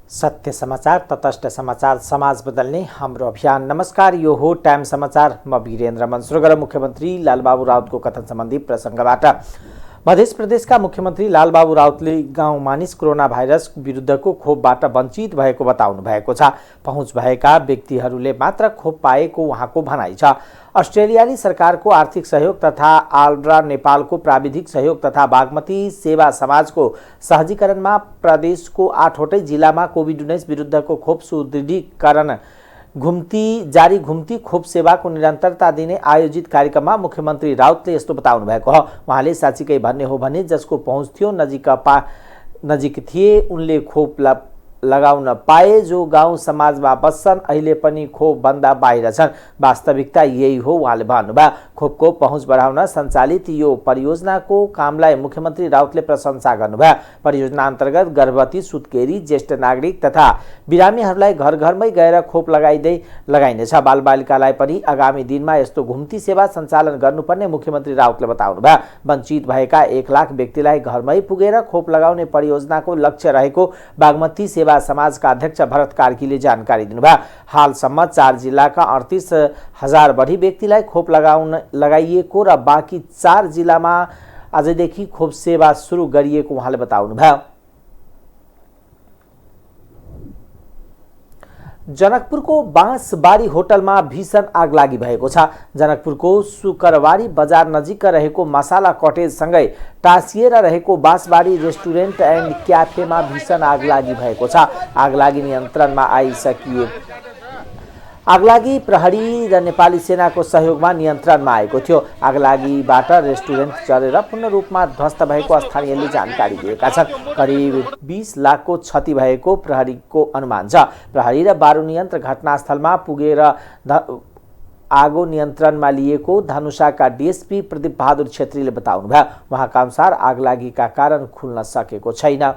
सत्य समाचार, तटस्थ समाचार, समाज बदल्ने हाम्रो अभियान। नमस्कार, यो हो टाइम समाचार। म वीरेन्द्र मन। सुरु गरौँ मुख्यमन्त्री लालबाबु राउतको कथन सम्बन्धी प्रसङ्गबाट। मध्य प्रदेशका मुख्यमन्त्री लालबाबु राउतले गाउँ मानिस कोरोना भाइरस विरुद्धको खोपबाट वञ्चित भएको बताउनु भएको छ। पहुँच भएका व्यक्तिहरूले मात्र खोप पाएको उहाँको भनाइ छ। अस्ट्रेलियाली सरकारको आर्थिक सहयोग तथा आल्ड्रा नेपालको प्राविधिक सहयोग तथा बागमती सेवा समाजको सहजीकरणमा प्रदेशको 8वटै जिल्लामा कोभिड-19 विरुद्धको खोप सुदृढीकरण जारी घुम्ती खोप सेवाको निरन्तरता दिने आयोजित कार्यक्रममा मुख्यमन्त्री राउतले यस्तो बताउनु भएको हो। उहाँले साँच्चीकै भन्ने हो भने जसको पहुँच थियो, नजिक थिए, उनले खोप लगाउन पाए। जो गाउँ समाजमा बस्छन् अहिले पनि खोपभन्दा बाहिर छन्। वास्तविकता यही हो, उहाँले भन्नुभयो। खोपको पहुँच बढाउन सञ्चालित यो परियोजनाको कामलाई मुख्यमन्त्री राउतले प्रशंसा गर्नुभयो। परियोजना अन्तर्गत गर्भवती, सुत्केरी, ज्येष्ठ नागरिक तथा बिरामीहरूलाई घर घरमै गएर खोप लगाइनेछ। बालबालिकालाई पनि आगामी दिनमा यस्तो घुम्ती सेवा सञ्चालन गर्नुपर्ने मुख्यमन्त्री राउतले बताउनुभयो। वञ्चित भएका 1 लाख व्यक्तिलाई घरमै पुगेर खोप लगाउने परियोजनाको लक्ष्य रहेको बागमती सेवा समाजका अध्यक्ष भरत कार्कीले जानकारी दिनुभयो। हालसम्म 4 जिल्लाका 38,000 बढी व्यक्तिलाई खोप लगाइएको र बाँकी 4 जिल्लामा आजदेखि खोप सेवा सुरु गरिएको उहाँले बताउनुभयो। जनकपुरको बाँसबारी होटलमा भीषण आगलागी भएको छ। जनकपुरको सुकरवारी बजार नजिक रहेको मसाला कटेजसँगै टाँसिएर रहेको बाँसबारी रेस्टुरेन्ट एन्ड क्याफेमा भीषण आगलागी भएको छ। आगलागी नियन्त्रणमा आइसकिए आगलागी प्रहरी र नेपाली सेनाको सहयोगमा नियन्त्रणमा आएको थियो। आगलागीबाट रेस्टुरेन्ट जलेर पूर्ण रूपमा ध्वस्त भएको स्थानीयले जानकारी दिएका छन्। करिब 20 लाखको क्षति भएको प्रहरीको अनुमान छ। प्रहरी र बारू नियन्त्र घटनास्थलमा पुगेर आगो नियन्त्रणमा लिएको धनुषाका डीएसपी प्रदीप बहादुर छेत्रीले बताउनुभयो। उहाँका अनुसार आगलागीका कारण खुल्न सकेको छैन।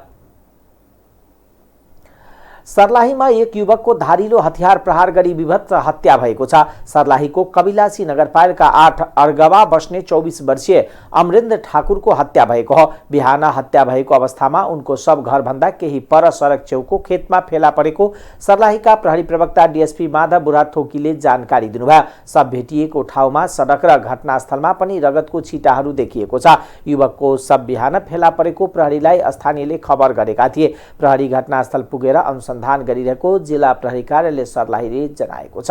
सर्लाहीमा एक युवकको धारिलो हतियार प्रहार गरी विभत्स हत्या भएको छ। सर्लाहीको कबिलासी नगरपालिका 8 अर्गवा बस्ने 24 वर्षीय अमरेन्द्र ठाकुरको हत्या भएको हो। बिहान हत्या भएको अवस्थामा उनको शव घरभन्दा केही पर सडक छेउको खेतमा फेला परेको सर्लाहीका प्रहरी प्रवक्ता डीएसपी माधव बुढाथोकीले जानकारी दिनुभयो। शव भेटिएको ठाउँमा सडक र घटनास्थलमा पनि रगतको छिटाहरू देखिएको छ। युवकको शव बिहान फेला परेको प्रहरीलाई स्थानीयले खबर गरेका थिए। प्रहरी घटनास्थल पुगेर अनुसन्धान गरिरहेको जिल्ला प्रहरी कार्यालय सर्लाहीले जनाएको छ।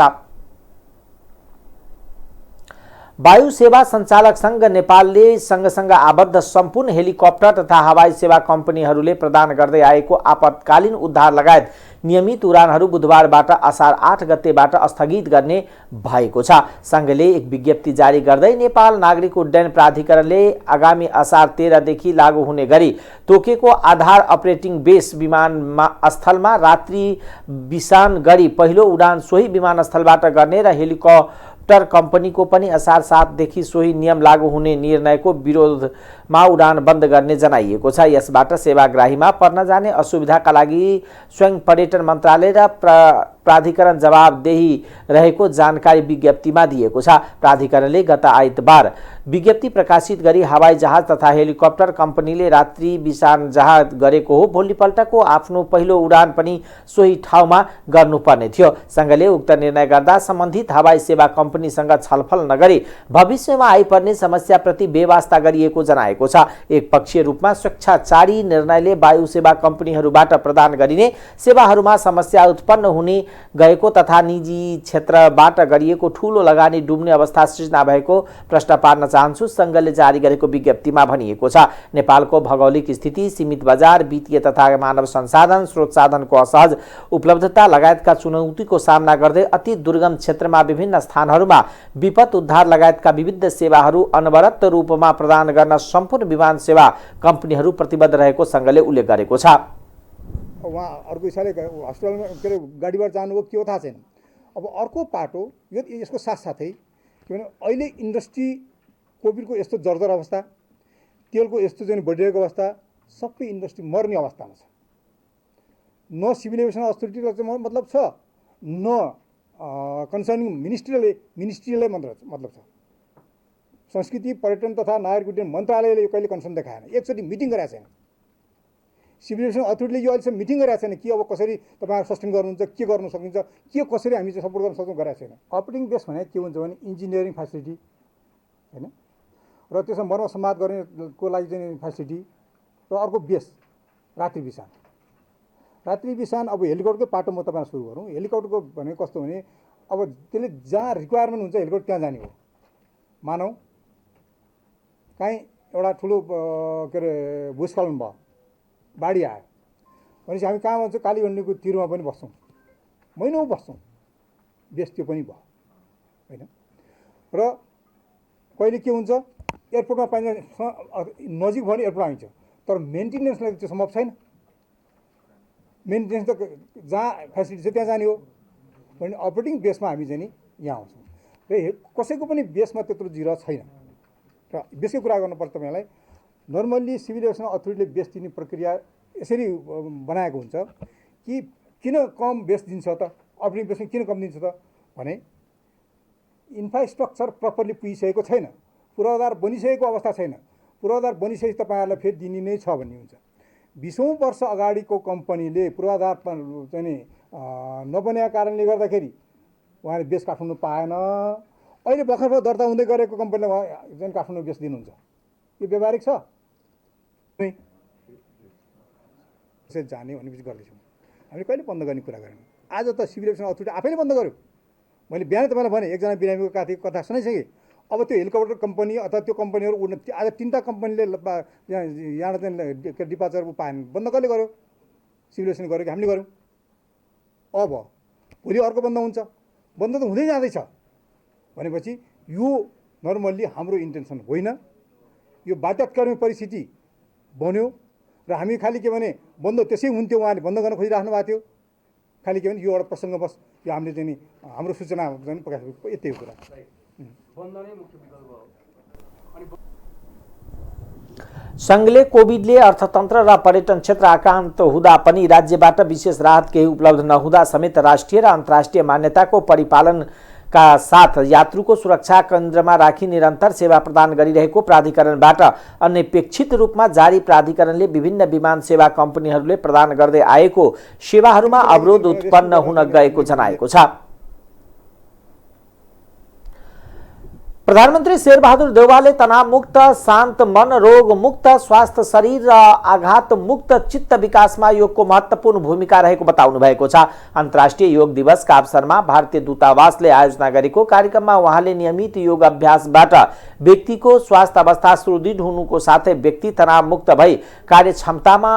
वायु सेवा सञ्चालक संघ नेपालले सँगसँग आबद्ध सम्पूर्ण हेलिकप्टर तथा हवाई सेवा कम्पनीहरूले प्रदान गर्दै आएको आपतकालीन उद्धार लगायत नियमित उडानहरू बुधबारबाट असार 8 गतेबाट स्थगित गर्ने भएको छ। संघले एक विज्ञप्ति जारी गर्दै नेपाल नागरिक उड्डयन प्राधिकरणले आगामी असार 13 देखि लागू हुने गरी तोकेको आधार अपरेटिङ बेस विमानस्थलमा रात्रि बिसान गरी पहिलो उडान सोही विमानस्थलबाट गर्ने र हेलिकप्टर कम्पनीको पनि असार 7 देखि सोही नियम लागू हुने निर्णयको विरोधमा उडान बन्द गर्ने जनाइएको छ। यसबाट सेवाग्राहीमा पर्न जाने असुविधाका लागि स्वयं पर्यटन मन्त्रालय र प्राधिकरण जवाबदेही रहेको जानकारी विज्ञप्तिमा दिएको छ। प्राधिकरणले गत आइतबार विज्ञप्ति प्रकाशित गरी हवाई जहाज तथा हेलिकप्टर कम्पनीले रात्रि बिसान जहाज गरेको हो। भोलिपल्टको आफ्नो पहिलो उडान पनि सोही ठाउँमा गर्नुपर्ने थियो। संघले उक्त निर्णय गर्दा सम्बन्धित हवाई सेवा कम्पनीसँग छलफल नगरी भविष्यमा आइपर्ने समस्याप्रति बेवास्ता गरिएको जनाएको छ। एकपक्षीय रूपमा स्वेच्छाचारी निर्णयले वायु सेवा कम्पनीहरूबाट प्रदान गरिने सेवाहरूमा समस्या उत्पन्न हुने गएको तथा निजी क्षेत्रबाट गरिएको ठूलो लगानी डुब्ने अवस्था सृजना भएको प्रश्न पार्न चाहन्छु। संघले जारी गरेको विज्ञप्तिमा भनिएको छ, नेपालको भौगोलिक स्थिति, सीमित बजार, वित्तीय तथा मानव संसाधन स्रोत साधनको असहज उपलब्धता लगायतका चुनौतीको सामना गर्दै अति दुर्गम क्षेत्रमा विभिन्न स्थानहरूमा विपद उद्धार लगायतका विविध सेवाहरू अनवरत रूपमा प्रदान गर्न सम्पूर्ण विमान सेवा कम्पनीहरू प्रतिबद्ध रहेको संघले उल्लेख गरेको छ। उहाँ अर्को हिसाबले हस्पिटलमा के अरे गाडीबाट जानुभयो के हो थाहा छैन। अब अर्को पाटो यसको साथसाथै किनभने अहिले इन्डस्ट्री कोभिडको यस्तो जर्जर अवस्था, तेलको यस्तो चाहिँ बढिरहेको अवस्था, सबै इन्डस्ट्री मर्ने अवस्थामा छ। न सिभिल एभिएसन अथोरिटीलाई चाहिँ मतलब छ, न कन्सर्निङ मिनिस्ट्रीलाई मतलब छ। संस्कृति पर्यटन तथा नागरिक उड्डयन मन्त्रालयले कहिले कन्सर्न देखाएन, एकचोटि मिटिङ गरेको छैन। सिभिल एभिएसन अथोरिटीले यो अहिलेसम्म मिटिङ गरेको छैन कि अब कसरी तपाईँहरू सस्टेन गर्नुहुन्छ, के गर्नु सकिन्छ, के कसरी हामी चाहिँ सपोर्ट गर्न सक्छौँ गरेको छैन। अपरेटिङ बेस भने के हुन्छ भने इन्जिनियरिङ फेसिलिटी होइन, र त्यसमा मर्म सम्वाद गर्नेको लागि चाहिँ फेसिलिटी, र अर्को बेस रात्रि बिसान। रात्रि बिसान अब हेलिकप्टरकै पाटो म तपाईँलाई सुरु गरौँ। हेलिकप्टरको भनेको कस्तो भने अब त्यसले जहाँ रिक्वायरमेन्ट हुन्छ हेलिकप्टर त्यहाँ जाने हो। मानौँ काहीँ एउटा ठुलो के अरे भूस्खलन भयो, बाढी आयो भनेपछि हामी कहाँ भन्छौँ कालीगण्डीको तिरमा पनि बस्छौँ, महिनौँ बस्छौँ, बेस त्यो पनि भयो होइन। र कहिले के हुन्छ एयरपोर्टमा पाइने नजिक भयो भने एयरपोर्ट आइन्छ, तर मेन्टेनेन्सलाई त्यो सम्भव छैन। मेन्टेनेन्स त जहाँ फेसिलिटी छ त्यहाँ जाने हो भने अपरेटिङ बेसमा हामी चाहिँ नि यहाँ आउँछौँ। र कसैको पनि बेसमा त्यत्रो जिरो छैन। र बेसकै कुरा गर्नुपर्छ तपाईँलाई, नर्मल्ली सिभिल एभिएसन अथोरिटीले बेस दिने प्रक्रिया यसरी बनाएको हुन्छ कि किन कम बेस दिन्छ त, अपरेटिङ बेसमा किन कम दिन्छ त भने इन्फ्रास्ट्रक्चर प्रपरली पुगिसकेको छैन, पूर्वाधार बनिसकेको अवस्था छैन। पूर्वाधार बनिसकेपछि तपाईँहरूलाई फेरि दिने नै छ भन्ने हुन्छ। 20औं वर्ष अगाडिको कम्पनीले पूर्वाधार चाहिँ नि नबनेका कारणले गर्दाखेरि उहाँले बेस काठमाडौँ पाएन। अहिले भर्खर दर्ता हुँदै गरेको कम्पनीले उहाँ चाहिँ काठमाडौँ बेस दिनुहुन्छ। यो व्यावहारिक छ नै जाने भनेपछि गर्दैछौँ। हामीले कहिले बन्द गर्ने कुरा गरेनौँ। आज त सिभिल एभिएसन अथोरिटी आफैले बन्द गर्यो। मैले बिहानै तपाईँलाई भने एकजना बिरामीको कथा सुनाइसकेँ। अब त्यो हेलिकप्टर कम्पनी अथवा त्यो कम्पनीहरू उड्न आज 3टा कम्पनीले यहाँ चाहिँ डिपार्चर पाएन, बन्द कसले गर्यो? सिभिल एभिएसन गर्यो कि हामीले गऱ्यौँ? अब भोलि अर्को बन्द हुन्छ, बन्द त हुँदै जाँदैछ भनेपछि यो नर्मल्ली हाम्रो इन्टेन्सन होइन। यो बाध्यताकर्मी परिस्थिति बन्यो र हामी खालि के भने बन्द त्यसै हुन्थ्यो, उहाँले बन्द गर्न खोजिराख्नु भएको थियो। खालि के भने यो एउटा प्रसङ्ग बस यो हामीले चाहिँ नि हाम्रो सूचना चाहिँ प्रकाश यति हो कुरा। सङ्घले कोभिडले अर्थतन्त्र र पर्यटन क्षेत्र आक्रान्त हुँदा पनि राज्यबाट विशेष राहत केही उपलब्ध नहुँदा समेत राष्ट्रिय र अन्तर्राष्ट्रिय मान्यताको परिपालनका साथ यात्रुको सुरक्षा केन्द्रमा राखी निरन्तर सेवा प्रदान गरिरहेको प्राधिकरणबाट अनपेक्षित रूपमा जारी प्राधिकरणले विभिन्न विमान सेवा कम्पनीहरूले प्रदान गर्दै आएको सेवाहरूमा अवरोध उत्पन्न हुन गएको जनाएको छ। प्रधानमन्त्री शेरबहादुर देउवाले तनावमुक्त, शान्त मन, रोगमुक्त, स्वास्थ्य शरीर र आघातमुक्त चित्त विकासमा योगको महत्त्वपूर्ण भूमिका रहेको बताउनु भएको छ। अन्तर्राष्ट्रिय योग दिवसका अवसरमा भारतीय दूतावासले आयोजना गरेको कार्यक्रममा उहाँले नियमित योग अभ्यासबाट व्यक्तिको स्वास्थ्य अवस्था सुदृढ हुनुको साथै व्यक्ति तनावमुक्त भई कार्यक्षमतामा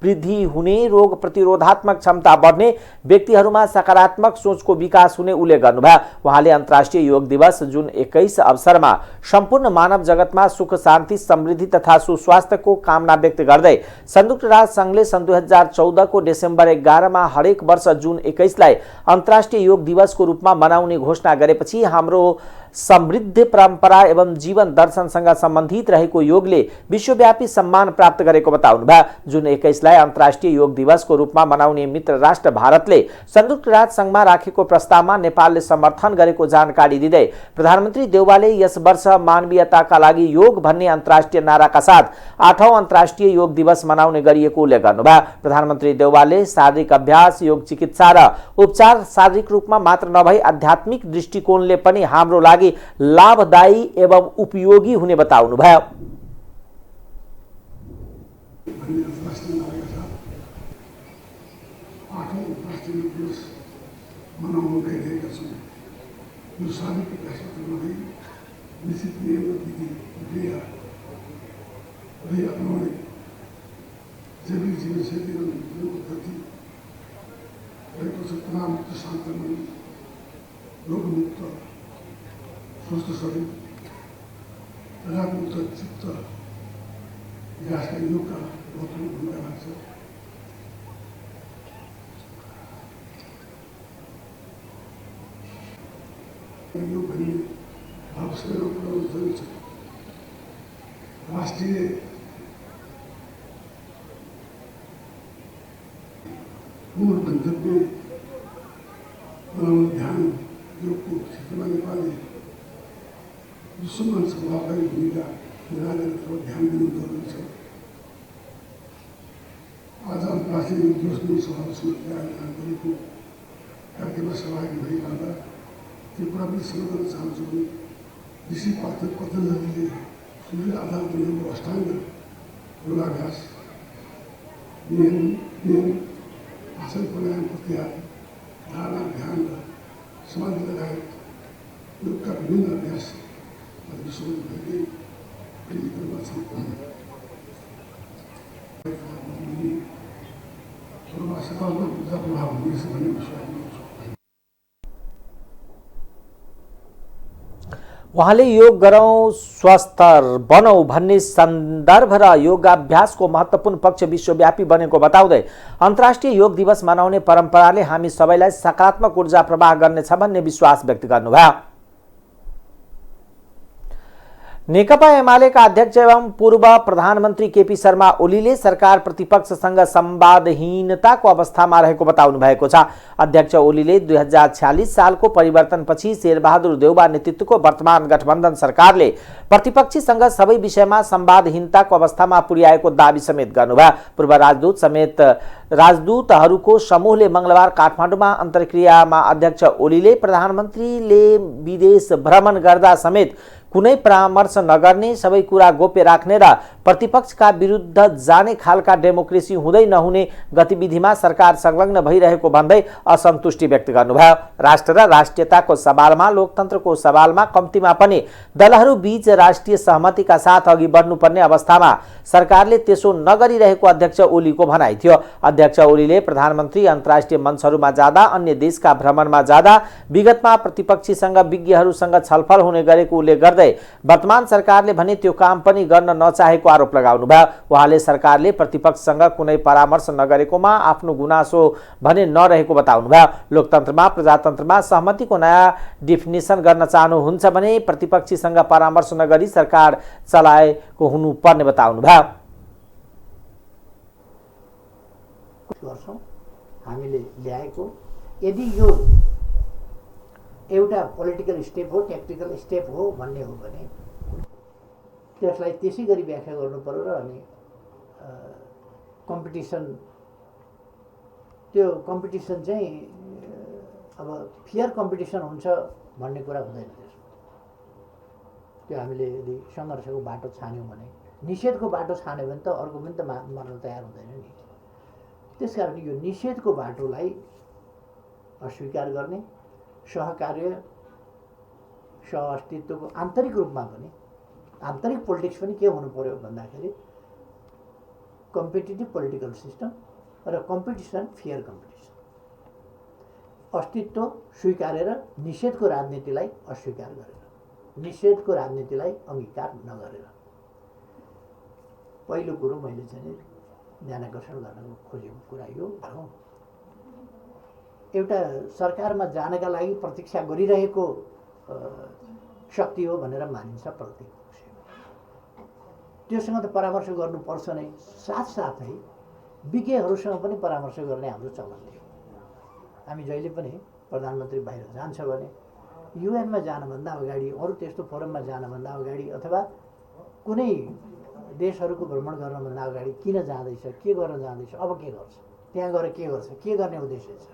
वृद्धि हुने, रोग प्रतिरोधात्मक क्षमता बढ्ने, व्यक्तिहरूमा सकारात्मक सोचको विकास हुने उल्लेख गर्नुभयो। उहाँले अन्तर्राष्ट्रिय योग दिवस जुन 21 अवसरमा सम्पूर्ण मानव जगतमा सुख, शान्ति, समृद्धि तथा सुस्वास्थ्यको कामना व्यक्त गर्दै संयुक्त राष्ट्र संघले सन् 2014 को डिसेम्बर 11 मा हरेक वर्ष जुन 21 लाई अन्तर्राष्ट्रिय योग दिवसको रूपमा मनाउने घोषणा गरेपछि हाम्रो समृद्ध परम्परा एवं जीवन दर्शनसँग सम्बन्धित रहेको योगले विश्वव्यापी सम्मान प्राप्त गरेको बताउनुभयो। जुन 21 लाई अन्तर्राष्ट्रिय योग दिवसको रूपमा मनाउने मित्र राष्ट्र भारतले संयुक्त राष्ट्र संघमा राखेको प्रस्तावमा नेपालले समर्थन गरेको जानकारी दिँदै प्रधानमन्त्री देउवाले यस वर्ष मानवीयताका लागि योग भन्ने अन्तर्राष्ट्रिय नाराका साथ 8औं अन्तर्राष्ट्रिय योग दिवस मनाउने गरिएको उल्लेख गर्नुभयो। प्रधानमन्त्री देउवाले शारीरिक अभ्यास, योग चिकित्सा र उपचार शारीरिक रूपमा मात्र नभई आध्यात्मिक दृष्टिकोणले पनि हाम्रो लागि लाभदायी एवं उपयोगी हुने बताउनुभयो। स्वस्थ शरीर, आघातमुक्त चित्त विकासका योगका महत्त्वपूर्ण भूमिका लाग्छ। योग भन्ने भावसँग पुऱ्याउन जरुरी छ। राष्ट्रिय मूल गन्तव्य बनाउन ध्यान योगको क्षेत्रमा नेपालले विश्वमा प्रभावकारी भूमिका निर्वाह गर्न ध्यान दिनु जरुरी छ। अन्तर्राष्ट्रिय योग दिवस पनि समावेशमा आयोजना गरेको कार्यक्रममा सहभागी भइरहँदा त्यो कुरा पनि स्मरण गर्न चाहन्छु कि ऋषि पतञ्जलिले सूर्य आधारित योगको अष्टाङ्ग योगाभ्यास नियम आसन प्राणायाम प्रक्रिया धारणा ध्यान र समाधि लगायत योगका विभिन्न अभ्यास विश्वभर भएकै प्रेरितहरूमा छन्। सकारात्मक ऊर्जा प्रभाव हुनेछ भन्ने विश्वास गर्छु। उहाँले योग गरौँ स्वस्थ बनौँ भन्ने सन्दर्भ र योगाभ्यासको महत्त्वपूर्ण पक्ष विश्वव्यापी बनेको बताउँदै अन्तर्राष्ट्रिय योग दिवस मनाउने परम्पराले हामी सबैलाई सकारात्मक ऊर्जा प्रवाह गर्नेछ भन्ने विश्वास व्यक्त गर्नुभयो। नेकपा एमालेका अध्यक्ष एवं पूर्व प्रधानमन्त्री केपी शर्मा ओलीले सरकार प्रतिपक्षसँग संवादहीनताको अवस्थामा रहेको बताउनु भएको छ। अध्यक्ष ओलीले 2046 सालको परिवर्तनपछि शेरबहादुर देउबा नेतृत्वको वर्तमान गठबन्धन सरकारले प्रतिपक्षीसँग सबै विषयमा संवादहीनताको अवस्थामा पुर्याएको दावी समेत गर्नुभयो। पूर्व राजदूत समेत राजदूतहरूको समूहले मंगलबार काठमाडौँमा अन्तर्क्रियामा अध्यक्ष ओलीले प्रधानमन्त्रीले विदेश भ्रमण गर्दा समेत कुनै परामर्श नगर्ने, सबै कुरा गोप्य राख्ने र प्रतिपक्षका विरुद्ध जाने खालका डेमोक्रेसी हुँदै नहुने गतिविधिमा सरकार संलग्न भइरहेको भन्दै असन्तुष्टि व्यक्त गर्नुभयो। राष्ट्र र राष्ट्रियताको सवालमा, लोकतन्त्रको सवालमा कम्तीमा पनि दलहरू बीच राष्ट्रिय सहमतिका साथ अघि बढ्नुपर्ने अवस्थामा सरकारले त्यसो नगरिरहेको अध्यक्ष ओलीको भनाइ थियो। अध्यक्ष ओलीले प्रधानमन्त्री अन्तर्राष्ट्रिय मञ्चहरूमा जाँदा, अन्य देशका भ्रमणमा जाँदा विगतमा प्रतिपक्षीसँग विज्ञहरूसँग छलफल हुने गरेको उल्लेख गर्दै वर्तमान सरकारले भने त्यो काम पनि गर्न नचाहेको आरोप लगाउनुभयो। उहाँले सरकारले प्रतिपक्षसँग कुनै परामर्श नगरेकोमा आफ्नो गुनासो भने नरहेको बताउनुभयो। लोकतन्त्रमा, प्रजातन्त्रमा सहमतिको नयाँ डिफिनेसन गर्न चाहनुहुन्छ भने प्रतिपक्षीसँग परामर्श नगरी सरकार चलाएको हुनुपर्ने बताउनुभयो। हामीले ल्याएको यदि यो एउटा पोलिटिकल स्टेप हो, ट्याक्टिकल स्टेप हो भन्ने हो भने त्यसलाई त्यसै गरी व्याख्या गर्नु पर्यो र अनि त्यो कम्पिटिसन चाहिँ अब फेयर कम्पिटिसन हुन्छ भन्ने कुरा हुँदैन। त्यो हामीले यदि सङ्घर्षको बाटो छान्यौँ भने, निषेधको बाटो छान्यो भने त अर्को पनि त मर्न तयार हुँदैन नि। त्यसकारण यो निषेधको बाटोलाई अस्वीकार गर्ने, सहकार्य सहअस्तित्वको आन्तरिक रूपमा पनि, आन्तरिक पोलिटिक्स पनि के हुनु पर्यो भन्दाखेरि कम्पिटिटिभ पोलिटिकल सिस्टम र कम्पिटिसन फेयर कम्पिटिसन, अस्तित्व स्वीकारेर निषेधको राजनीतिलाई अस्वीकार गरेर, निषेधको राजनीतिलाई अङ्गीकार नगरेर। पहिलो कुरो मैले चाहिँ ध्यानाकर्षण गर्न खोजेको कुरा यो हो। एउटा सरकारमा जानका लागि प्रतीक्षा गरिरहेको शक्ति हो भनेर मानिन्छ प्रतिपक्ष। त्योसँग त परामर्श गर्नुपर्छ नै, साथसाथै विज्ञहरूसँग पनि परामर्श गर्ने हाम्रो चलन थियो। हामी जहिले पनि प्रधानमन्त्री बाहिर जान्छ भने युएनमा जानुभन्दा अगाडि, अरू त्यस्तो फोरममा जानुभन्दा अगाडि अथवा कुनै देशहरूको भ्रमण गर्नुभन्दा अगाडि किन जाँदैछ, के गर्न जाँदैछ, अब के गर्छ, त्यहाँ गएर के गर्छ, के गर्ने उद्देश्य छ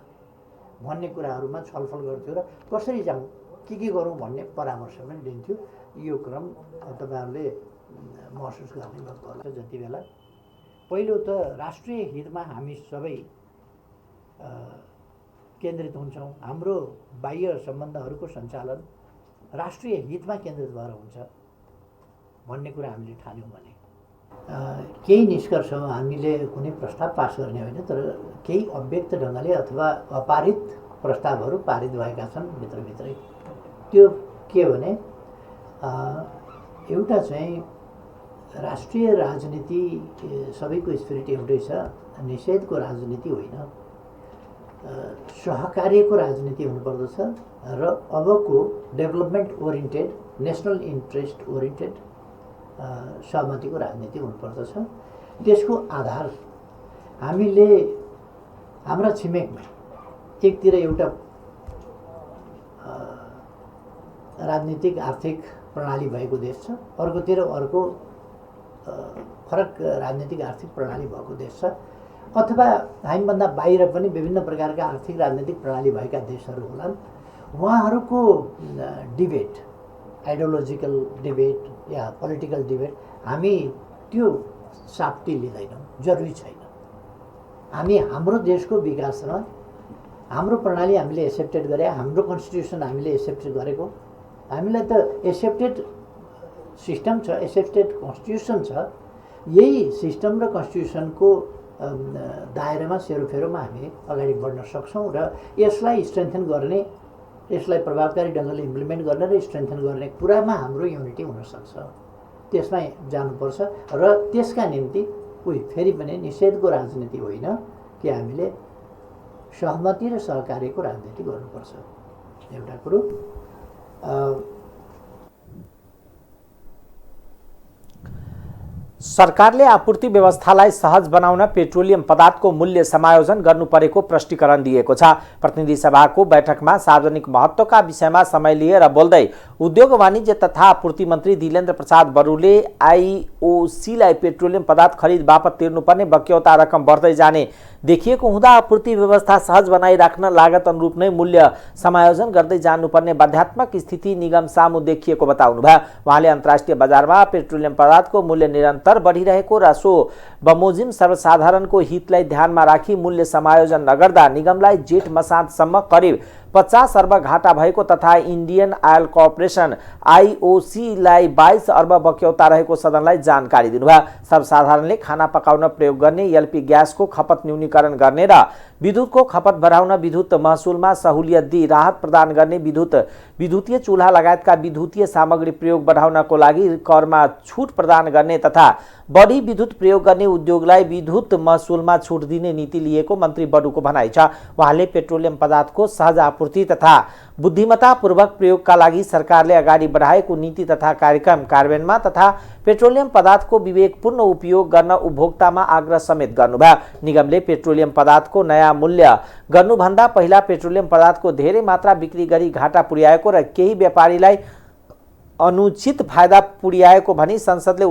भन्ने कुराहरूमा छलफल गर्थ्यो र कसरी जाउँ, के गरौँ भन्ने परामर्श पनि दिन्थ्यो। यो क्रम तपाईँहरूले महसुस गर्ने भएको होला। जति बेला पहिलो त राष्ट्रिय हितमा हामी सबै केन्द्रित हुन्छौँ, हाम्रो बाह्य सम्बन्धहरूको सञ्चालन राष्ट्रिय हितमा केन्द्रित भएर हुन्छ भन्ने कुरा हामीले ठान्यौँ भने केही निष्कर्षमा हामीले कुनै प्रस्ताव पास गर्ने होइन, तर केही अव्यक्त ढङ्गले अथवा अपारित प्रस्तावहरू पारित भएका छन् भित्रभित्रै। त्यो के भने एउटा चाहिँ राष्ट्रिय राजनीति सबैको स्पिरिट एउटै छ, निषेधको राजनीति होइन, सहकार्यको राजनीति हुनुपर्दछ र अबको development oriented, national interest oriented सहमतिको राजनीति हुनुपर्दछ। त्यसको आधार हामीले हाम्रा छिमेकमा एकतिर एउटा राजनीतिक आर्थिक प्रणाली भएको देश छ, अर्कोतिर अर्को फरक राजनीतिक आर्थिक प्रणाली भएको देश छ। अथवा हामीभन्दा बाहिर पनि विभिन्न प्रकारका आर्थिक राजनीतिक प्रणाली भएका देशहरू होलान्, उहाँहरूको डिबेट, आइडियोलोजिकल डिबेट या पोलिटिकल डिबेट हामी त्यो साप्टी लिँदैनौँ, जरुरी छैन। हामी हाम्रो देशको विकास र हाम्रो प्रणाली हामीले एक्सेप्टेड गरे, हाम्रो कन्स्टिट्युसन हामीले एक्सेप्ट गरेको, हामीलाई त एक्सेप्टेड सिस्टम छ, एक्सेप्टेड कन्स्टिट्युसन छ। यही सिस्टम र कन्स्टिट्युसनको दायरामा सेरोफेरोमा हामी अगाडि बढ्न सक्छौँ र यसलाई स्ट्रेन्थन गर्ने, यसलाई प्रभावकारी ढङ्गले इम्प्लिमेन्ट गर्ने र स्ट्रेन्थन गर्ने कुरामा हाम्रो युनिटी हुनसक्छ। त्यसमा जानुपर्छ र त्यसका निम्ति फेरि पनि निषेधको राजनीति होइन कि हामीले सहमति र सहकार्यको राजनीति गर्नुपर्छ। एउटा कुरो। सरकारले आपूर्ति व्यवस्थालाई सहज बनाउन पेट्रोलियम पदार्थको मूल्य समायोजन गर्नु परेको प्रष्टीकरण दिएको छ। प्रतिनिधि सभाको बैठकमा सार्वजनिक महत्त्वका विषयमा समय लिएर बोल्दै उद्योग वाणिज्य तथा आपूर्ति मन्त्री दिलेन्द्र प्रसाद बरुले आईओसीलाई पेट्रोलियम पदार्थ खरिद बापत तिर्नुपर्ने बक्यौता रकम बढ्दै जाने देखिएको हुँदा आपूर्ति व्यवस्था सहज बनाइराख्न लागत अनुरूप नै मूल्य समायोजन गर्दै जानुपर्ने बाध्यात्मक स्थिति निगम सामु देखिएको बताउनुभयो। उहाँले अन्तर्राष्ट्रिय बजारमा पेट्रोलियम पदार्थको मूल्य निरन्तर बढ़िरहेको र सो बमोजिम सर्वसाधारणको हितलाई ध्यानमा राखी मूल्य समायोजन नगर्दा निगमलाई जेठ मसान्तसम्म करिब 50 अर्ब घाटा भएको तथा इन्डियन आयल कर्पोरेसन आईओसीलाई 22 अर्ब बक्यौता रहेको सदनलाई जानकारी दिनुभयो। सर्वसाधारणले खाना पकाउन प्रयोग गर्ने एलपी ग्यासको खपत न्यूनीकरण गर्ने र विद्युतको खपत बढाउन विद्युत महसुलमा सहुलियत दिई राहत प्रदान गर्ने, विद्युतीय चुल्हा लगायतका विद्युतीय सामग्री प्रयोग बढाउनको लागि करमा छुट प्रदान गर्ने तथा बढी विद्युत प्रयोग गर्ने उद्योगलाई विद्युत महसुलमा छुट दिने नीति लिएको मन्त्री बडुको भनाइ छ। उहाँले पेट्रोलियम पदार्थको सहज आपूर्ति तथा बुद्धिमत्तापूर्वक प्रयोगका लागि सरकारले अगाडि बढाएको नीति तथा कार्यक्रम कार्यान्वयनमा तथा पेट्रोलियम पदार्थको विवेकपूर्ण उपयोग गर्न उपभोक्तामा आग्रह समेत गर्नुभयो। निगमले पेट्रोलियम पदार्थको नयाँ मूल्य गर्नुभन्दा पहिला पेट्रोलियम पदार्थको धेरै मात्रा बिक्री गरी घाटा पुर्याएको र केही व्यापारीलाई अनुचित फाइदा पुर्याएको भनी संसदले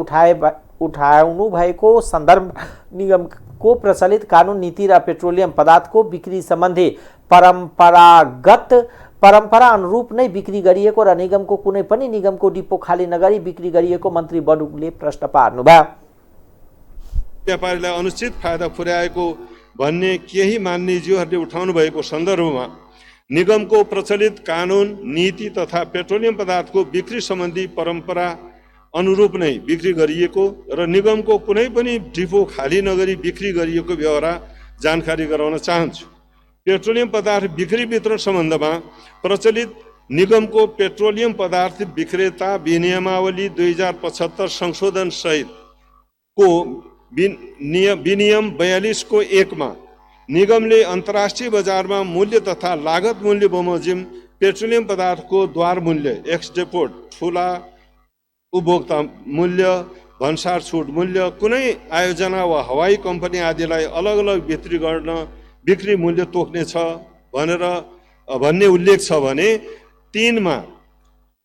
उठाउनु भएको सन्दर्भ निगमको प्रचलित कानुन नीति र पेट्रोलियम पदार्थको बिक्री सम्बन्धी परम्परा अनुरूप नै बिक्री गरिएको र निगमको कुनै पनि निगमको डिपो खाली नगरी बिक्री गरिएको मन्त्री बडुले प्रश्न पार्नुभयो। व्यापारीलाई अनुचित फाइदा पुर्याएको भन्ने केही मान्यज्यूहरूले उठाउनु भएको सन्दर्भमा निगमको प्रचलित कानुन नीति तथा पेट्रोलियम पदार्थको बिक्री सम्बन्धी परम्परा अनुरूप नै बिक्री गरिएको र निगमको कुनै पनि डिपो खाली नगरी बिक्री गरिएको व्यवहार जानकारी गराउन चाहन्छु। पेट्रोलियम पदार्थ बिक्री वितरण सम्बन्धमा प्रचलित निगमको पेट्रोलियम पदार्थ विक्रेता विनियमावली 2075 संशोधन सहितको विनियम 42 को 1 मा निगमले अन्तर्राष्ट्रिय बजारमा मूल्य तथा लागत मूल्य बमोजिम पेट्रोलियम पदार्थको द्वार मूल्य, एक्स डेपोट, ठुला उपभोक्ता मूल्य, भन्सार छुट मूल्य, कुनै आयोजना वा हवाई कम्पनी आदिलाई अलग अलग बिक्री मूल्य तोक्ने छ भन्ने उल्लेख छ भने 3 मा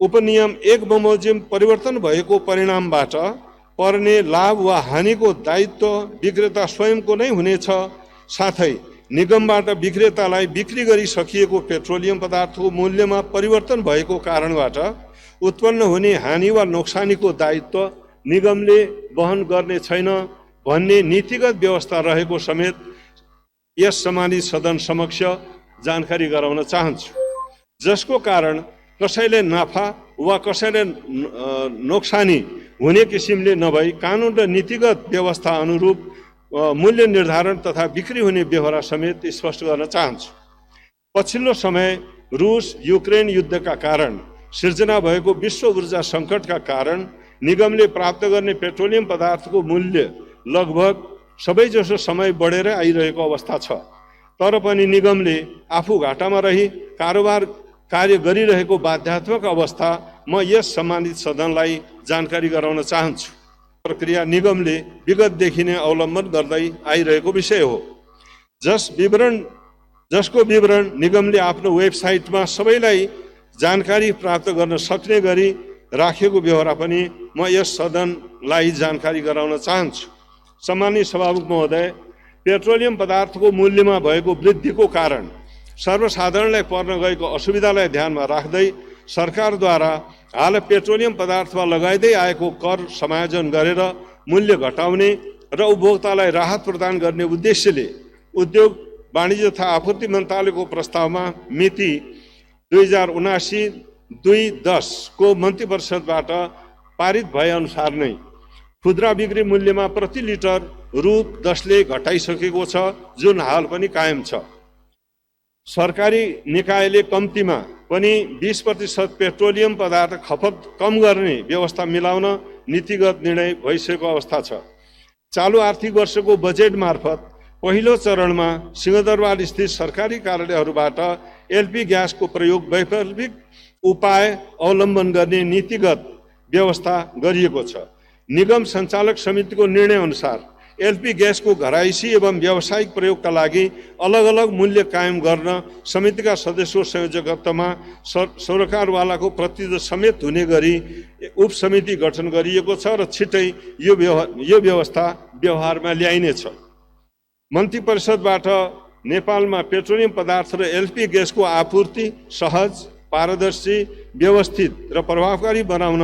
उपनियम 1 बमोजिम परिवर्तन भएको परिणामबाट पर्ने लाभ वा हानिको दायित्व विक्रेता स्वयंको नै हुनेछ। साथै निगमबाट विक्रेतालाई बिक्री गरिसकिएको पेट्रोलियम पदार्थको मूल्यमा परिवर्तन भएको कारणबाट उत्पन्न हुने हानि वा नोक्सानीको दायित्व निगमले वहन गर्ने छैन भन्ने नीतिगत व्यवस्था रहेको समेत यस सम्मानित सदन समक्ष जानकारी गराउन चाहन्छु, जसको कारण कसैले नाफा वा कसैले नोक्सानी हुने किसिमले नभई कानुन र नीतिगत व्यवस्था अनुरूप मूल्य निर्धारण तथा बिक्री हुने व्यवहार समेत स्पष्ट गर्न चाहन्छु। पछिल्लो समय रुस युक्रेन युद्धका कारण सिर्जना भएको विश्व ऊर्जा सङ्कटका कारण निगमले प्राप्त गर्ने पेट्रोलियम पदार्थको मूल्य लगभग सबैजसो समय बढेर आइरहेको अवस्था छ। तर पनि निगमले आफू घाटामा रही कारोबार कार्य गरिरहेको बाध्यात्मक अवस्था म यस सम्मानित सदनलाई जानकारी गराउन चाहन्छु। प्रक्रिया निगमले विगतदेखि नै अवलम्बन गर्दै आइरहेको विषय हो, जसको विवरण निगमले आफ्नो वेबसाइटमा सबैलाई जानकारी प्राप्त गर्न सक्ने गरी राखेको व्यवहार पनि म यस सदनलाई जानकारी गराउन चाहन्छु। सम्मानित सभामुख महोदय, पेट्रोलियम पदार्थको मूल्यमा भएको वृद्धिको कारण सर्वसाधारणलाई पर्न गएको असुविधालाई ध्यानमा राख्दै सरकारद्वारा हाल पेट्रोलियम पदार्थमा लगाइँदै आएको कर समायोजन गरेर मूल्य घटाउने र उपभोक्तालाई राहत प्रदान गर्ने उद्देश्यले उद्योग वाणिज्य तथा आपूर्ति मन्त्रालयको प्रस्तावमा मिति 2079-2-10 को मन्त्री परिषदबाट पारित भए अनुसार नै खुद्रा बिक्री मूल्यमा प्रति लिटर रु 10 ले घटाइसकेको छ, जुन हाल पनि कायम छ। सरकारी निकायले कम्तीमा पनि 20% पेट्रोलियम पदार्थ खपत कम गर्ने व्यवस्था मिलाउन नीतिगत निर्णय भइसकेको अवस्था छ। चालू आर्थिक वर्षको बजेट मार्फत पहिलो चरणमा सिंहदरबार स्थित सरकारी कार्यालयहरूबाट एलपी ग्यासको प्रयोग वैकल्पिक उपाय अवलम्बन गर्ने नीतिगत व्यवस्था गरिएको छ। निगम सञ्चालक समितिको निर्णय अनुसार एलपी ग्यासको घराइसी एवं व्यावसायिक प्रयोगका लागि अलग अलग मूल्य कायम गर्न समितिका सदस्यको संयोजकत्वमा सरकारवालाको प्रतिनिधित्व समेत हुने गरी उपसमिति गठन गरिएको छ र छिट्टै यो व्यवस्था व्यवहारमा ल्याइनेछ। मन्त्री परिषदबाट नेपालमा पेट्रोलियम पदार्थ र एलपी ग्यासको आपूर्ति सहज, पारदर्शी, व्यवस्थित र प्रभावकारी बनाउन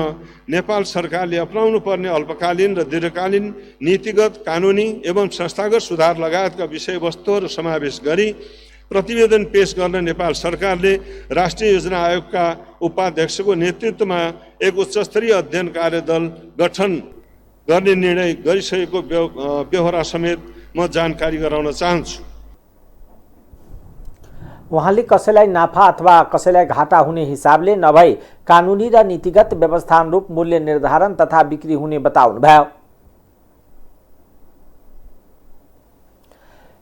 नेपाल सरकारले अपनाउनु पर्ने अल्पकालीन र दीर्घकालीन नीतिगत, कानुनी एवं संस्थागत सुधार लगायतका विषयवस्तुहरू समावेश गरी प्रतिवेदन पेश गर्न नेपाल सरकारले राष्ट्रिय योजना आयोगका उपाध्यक्षको नेतृत्वमा एक उच्चस्तरीय अध्ययन कार्यदल गठन गर्ने निर्णय गरिसकेको व्यवहार समेत म जानकारी गराउन चाहन्छु। उहाँले कसैलाई नाफा अथवा कसैलाई घाटा हुने हिसाबले नभई कानुनी र नीतिगत व्यवस्थानुरूप मूल्य निर्धारण तथा बिक्री हुने बताउनुभयो।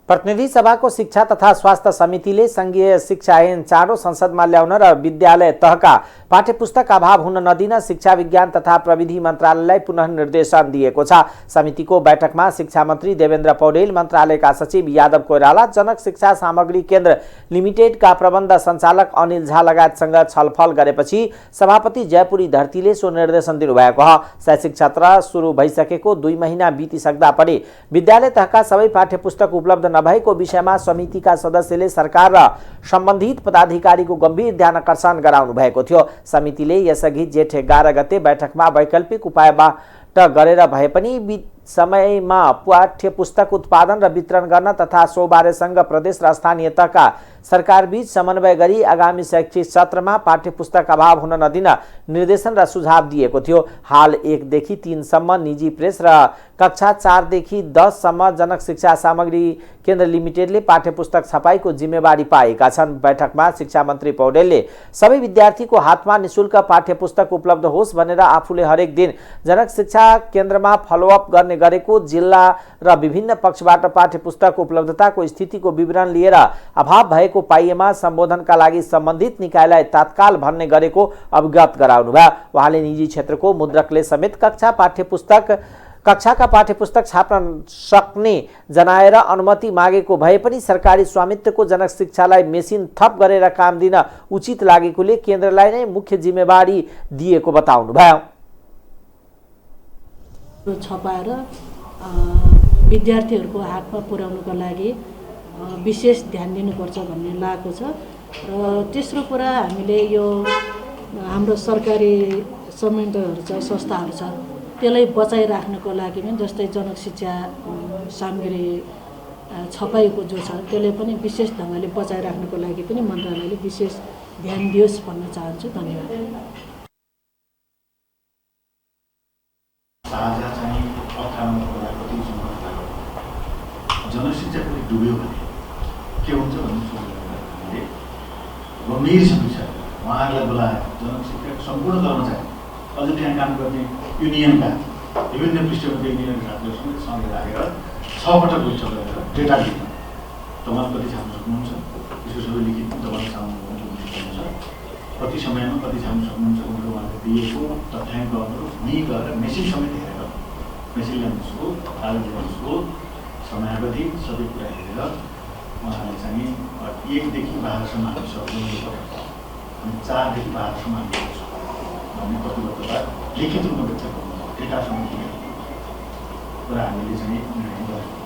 प्रतिनिधि सभाको शिक्षा तथा स्वास्थ्य समितिले संघीय शिक्षा ऐन चाँडो संसदमा ल्याउन र विद्यालय तहका पाठ्यपुस्तक अभाव हुन नदिन शिक्षा विज्ञान तथा प्रविधि मन्त्रालयलाई पुनः निर्देशन दिएको छ। समितिको बैठकमा शिक्षा मन्त्री देवेन्द्र पौडेल, मन्त्रालयका सचिव यादव कोइराला, जनक शिक्षा सामग्री केन्द्र लिमिटेडका प्रबन्ध सञ्चालक अनिल झा लगायतसँग छलफल गरेपछि सभापति जयपुरी धरतीले सो निर्देशन दिनुभएको हो। शैक्षिक सत्र सुरु भइसकेको 2 महिना बितिसक्दा पनि विद्यालय तहका सबै पाठ्यपुस्तक उपलब्ध नभएको विषयमा समितिका सदस्यले सरकार र सम्बन्धित पदाधिकारीको गम्भीर ध्यानकर्षण गराउनु भएको थियो। समितिले यसअघि जेठ 11 गते बैठकमा वैकल्पिक उपायबाट गरेर भए पनि समयमा पाठ्यपुस्तक उत्पादन र वितरण गर्न तथा सो बारे संघ, प्रदेश र स्थानीय तहका सरकारबीच समन्वय गरी आगामी शैक्षिक सत्रमा पाठ्यपुस्तक अभाव हुन नदिन निर्देशन र सुझाव दिएको थियो। हाल 1 देखि 3 सम्म निजी प्रेस र कक्षा 4 देखि 10 सम्म जनक शिक्षा सामग्री केन्द्र लिमिटेडले पाठ्यपुस्तक छपाईको जिम्मेवारी पाएका छन्। बैठकमा शिक्षा मन्त्री पौडेलले सबै विद्यार्थीको हातमा निशुल्क पाठ्यपुस्तक उपलब्ध होस् भनेर आफूले हरेक दिन जनक शिक्षा केन्द्रमा फलोअप गर्ने गरेको, जिल्ला र विभिन्न पक्षबाट पाठ्यपुस्तक उपलब्धताको स्थितिको विवरण लिएर अभाव भएको पाइएमा सम्बोधनका लागि सम्बन्धित निकायलाई तत्काल भन्ने गरेको अवगत गराउनुभयो। उहाँले निजी क्षेत्रको मुद्रकले समेत कक्षाका पाठ्यपुस्तक छाप्न सक्ने जनाएर अनुमति मागेको भए पनि सरकारी स्वामित्वको जनक शिक्षालाई मेसिन थप गरेर काम दिन उचित लागेकोले केन्द्रलाई नै मुख्य जिम्मेवारी दिएको बताउनुभयो। छपाएर विद्यार्थीहरूको हातमा पुर्याउनुको लागि विशेष ध्यान दिनुपर्छ भन्ने लागेको छ। र तेस्रो कुरा, हामीले यो हाम्रो सरकारी संयन्त्रहरू छ, संस्थाहरू छ, त्यसलाई बचाइराख्नको लागि पनि जस्तै जनक शिक्षा सामग्री छपाईको जो छ त्यसले पनि विशेष ढङ्गले बचाइराख्नको लागि पनि मन्त्रालयले विशेष ध्यान दियोस् भन्न चाहन्छु। धन्यवाद। जनशिक्षा पनि डुब्यो भने के हुन्छ भन्ने सोच्दाखेरि गम्भीर समस्या उहाँहरूलाई बोलाएर जनक शिक्षाको सम्पूर्ण कर्मचारी अझ त्यहाँ काम गर्ने युनियनका विभिन्न पृष्ठभूमिका युनियनका साथीहरूसँग सँगै राखेर 6 पटक बैठक गरेर डेटा दिनु, तपाईँले कति छाप्न सक्नुहुन्छ, त्यसको सबै लिखित तपाईँले सक्नुहुन्छ, कति समयमा कति छाप्न सक्नुहुन्छ भनेर उहाँले दिएको तथ्याङ्कहरू यहीँ गएर मेसिन समेत हेरेर मेसिन ल्याउनुहोस् हो, कागज ल्याउनुहोस् हो, समयावधि सबै कुरा हेरेर उहाँले चाहिँ 1 देखि 12 सम्म हामी सक्नुहुन्छ अनि 4 देखि 12 सम्म हामी भन्ने प्रतिबद्धता लिखित रूपमा व्यक्त गर्नु, डेटासँग दिएको र हामीले चाहिँ निर्णय गरेको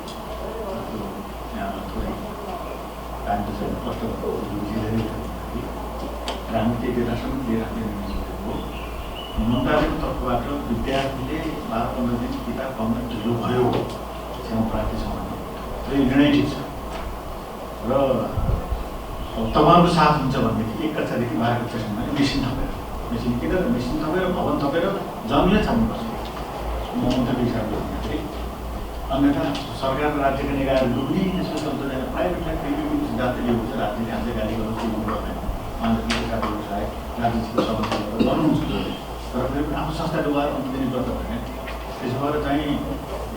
थोरै टाइम त छैन कस्तो बुझिरहेको र हामी त्यही बेलासम्म लिएर हो मन्त्रालयको तर्फबाट विद्यार्थीले 12-15 दिन किताब पढ्न ढिलो भयो क्षमा प्राप्ति छ भने र यो निर्णय ठिक छ र तपाईँको साथ हुन्छ भनेदेखि 1 कक्षादेखि 12 कक्षासम्म मेसिन थपेर मेसिन थपेर भवन थपेर जमिनले छाप्नुपर्छ मन्त्रीको हिसाबले भन्दाखेरि अन्यथा सरकार र राज्यका निकायहरू पनि त्यसको सम्झना प्राइभेटलाई फेरि सिद्धान्त ल्याउँछ राज्यले हामीलाई गाली गर्नु सुरु गर्ने मान्छेको व्यवसाय राजनीतिको समस्या गर्नुहुन्छ तर फेरि पनि आफ्नो संस्थाले गएर अन्त दिने गर्छ भने त्यसो भएर चाहिँ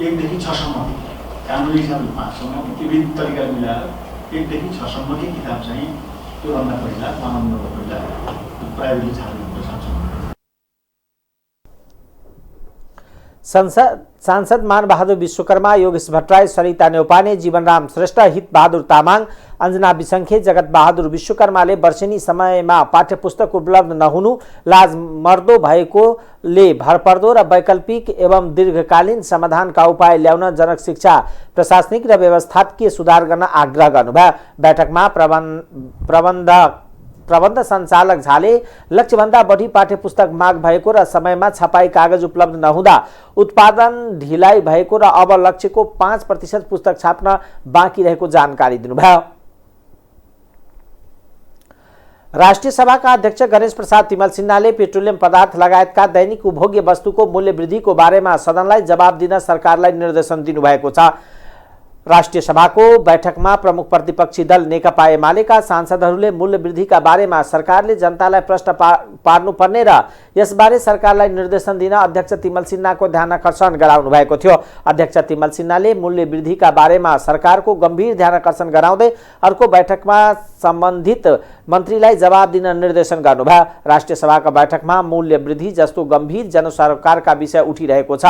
1 देखि 6 सम्म कानुनी हिसाबले 5 सम्म विभिन्न तरिकाले मिलाएर 1 देखि 6 सम्मकै किताब चाहिँ त्योभन्दा पहिला मानवभन्दा पहिला प्राइभेटले छाप्नु सांसद मानबहादुर विश्वकर्मा, योगेश भट्टराई, सरिता नेौपाने, जीवनराम श्रेष्ठ, हित बहादुर तामाङ, अंजना बिसंखे, जगत बहादुर विश्वकर्माले वर्षेनी समयमा पाठ्यपुस्तक उपलब्ध नहुनु, लाज मर्दो भएकोले भरपर्दो र वैकल्पिक एवं दीर्घकालीन समाधानका उपाय ल्याउन जनक शिक्षा प्रशासनिक र व्यवस्थापकीय सुधार गर्न आग्रह गर्नुभयो। बैठकमा प्रबन्ध सञ्चालक झाले लक्ष्यभन्दा बढी पाठ्यपुस्तक माग भएको र समयमा छपाई कागज उपलब्ध नहुँदा उत्पादन ढिलाइ भएको र अब लक्ष्यको 5% पुस्तक छाप्न बाँकी रहेको जानकारी दिनुभयो। राष्ट्रिय सभाका अध्यक्ष गणेश प्रसाद तिमल सिन्हाले पेट्रोलियम पदार्थ लगायतका दैनिक उपभोग्य वस्तुको मूल्य वृद्धिको बारेमा सदनलाई जवाब दिन सरकारलाई निर्देशन दिनुभएको छ। राष्ट्रिय सभाको बैठकमा प्रमुख प्रतिपक्षी दल नेकपा एमालेका सांसदहरूले मूल्य वृद्धिका बारेमा सरकारले जनतालाई प्रश्न पार्नुपर्ने र यसबारे सरकारलाई निर्देशन दिन अध्यक्ष तिमल सिन्हाको ध्यानकर्षण गराउनु भएको थियो। अध्यक्ष तिमल सिन्हाले मूल्य वृद्धिका बारेमा सरकारको गम्भीर ध्यानकर्षण गराउँदै अर्को बैठकमा सम्बन्धित मन्त्रीलाई जवाब दिन निर्देशन गर्नुभयो। राष्ट्रिय सभाका बैठकमा मूल्य वृद्धि जस्तो गम्भीर जनसरोकारका विषय उठिरहेको छ।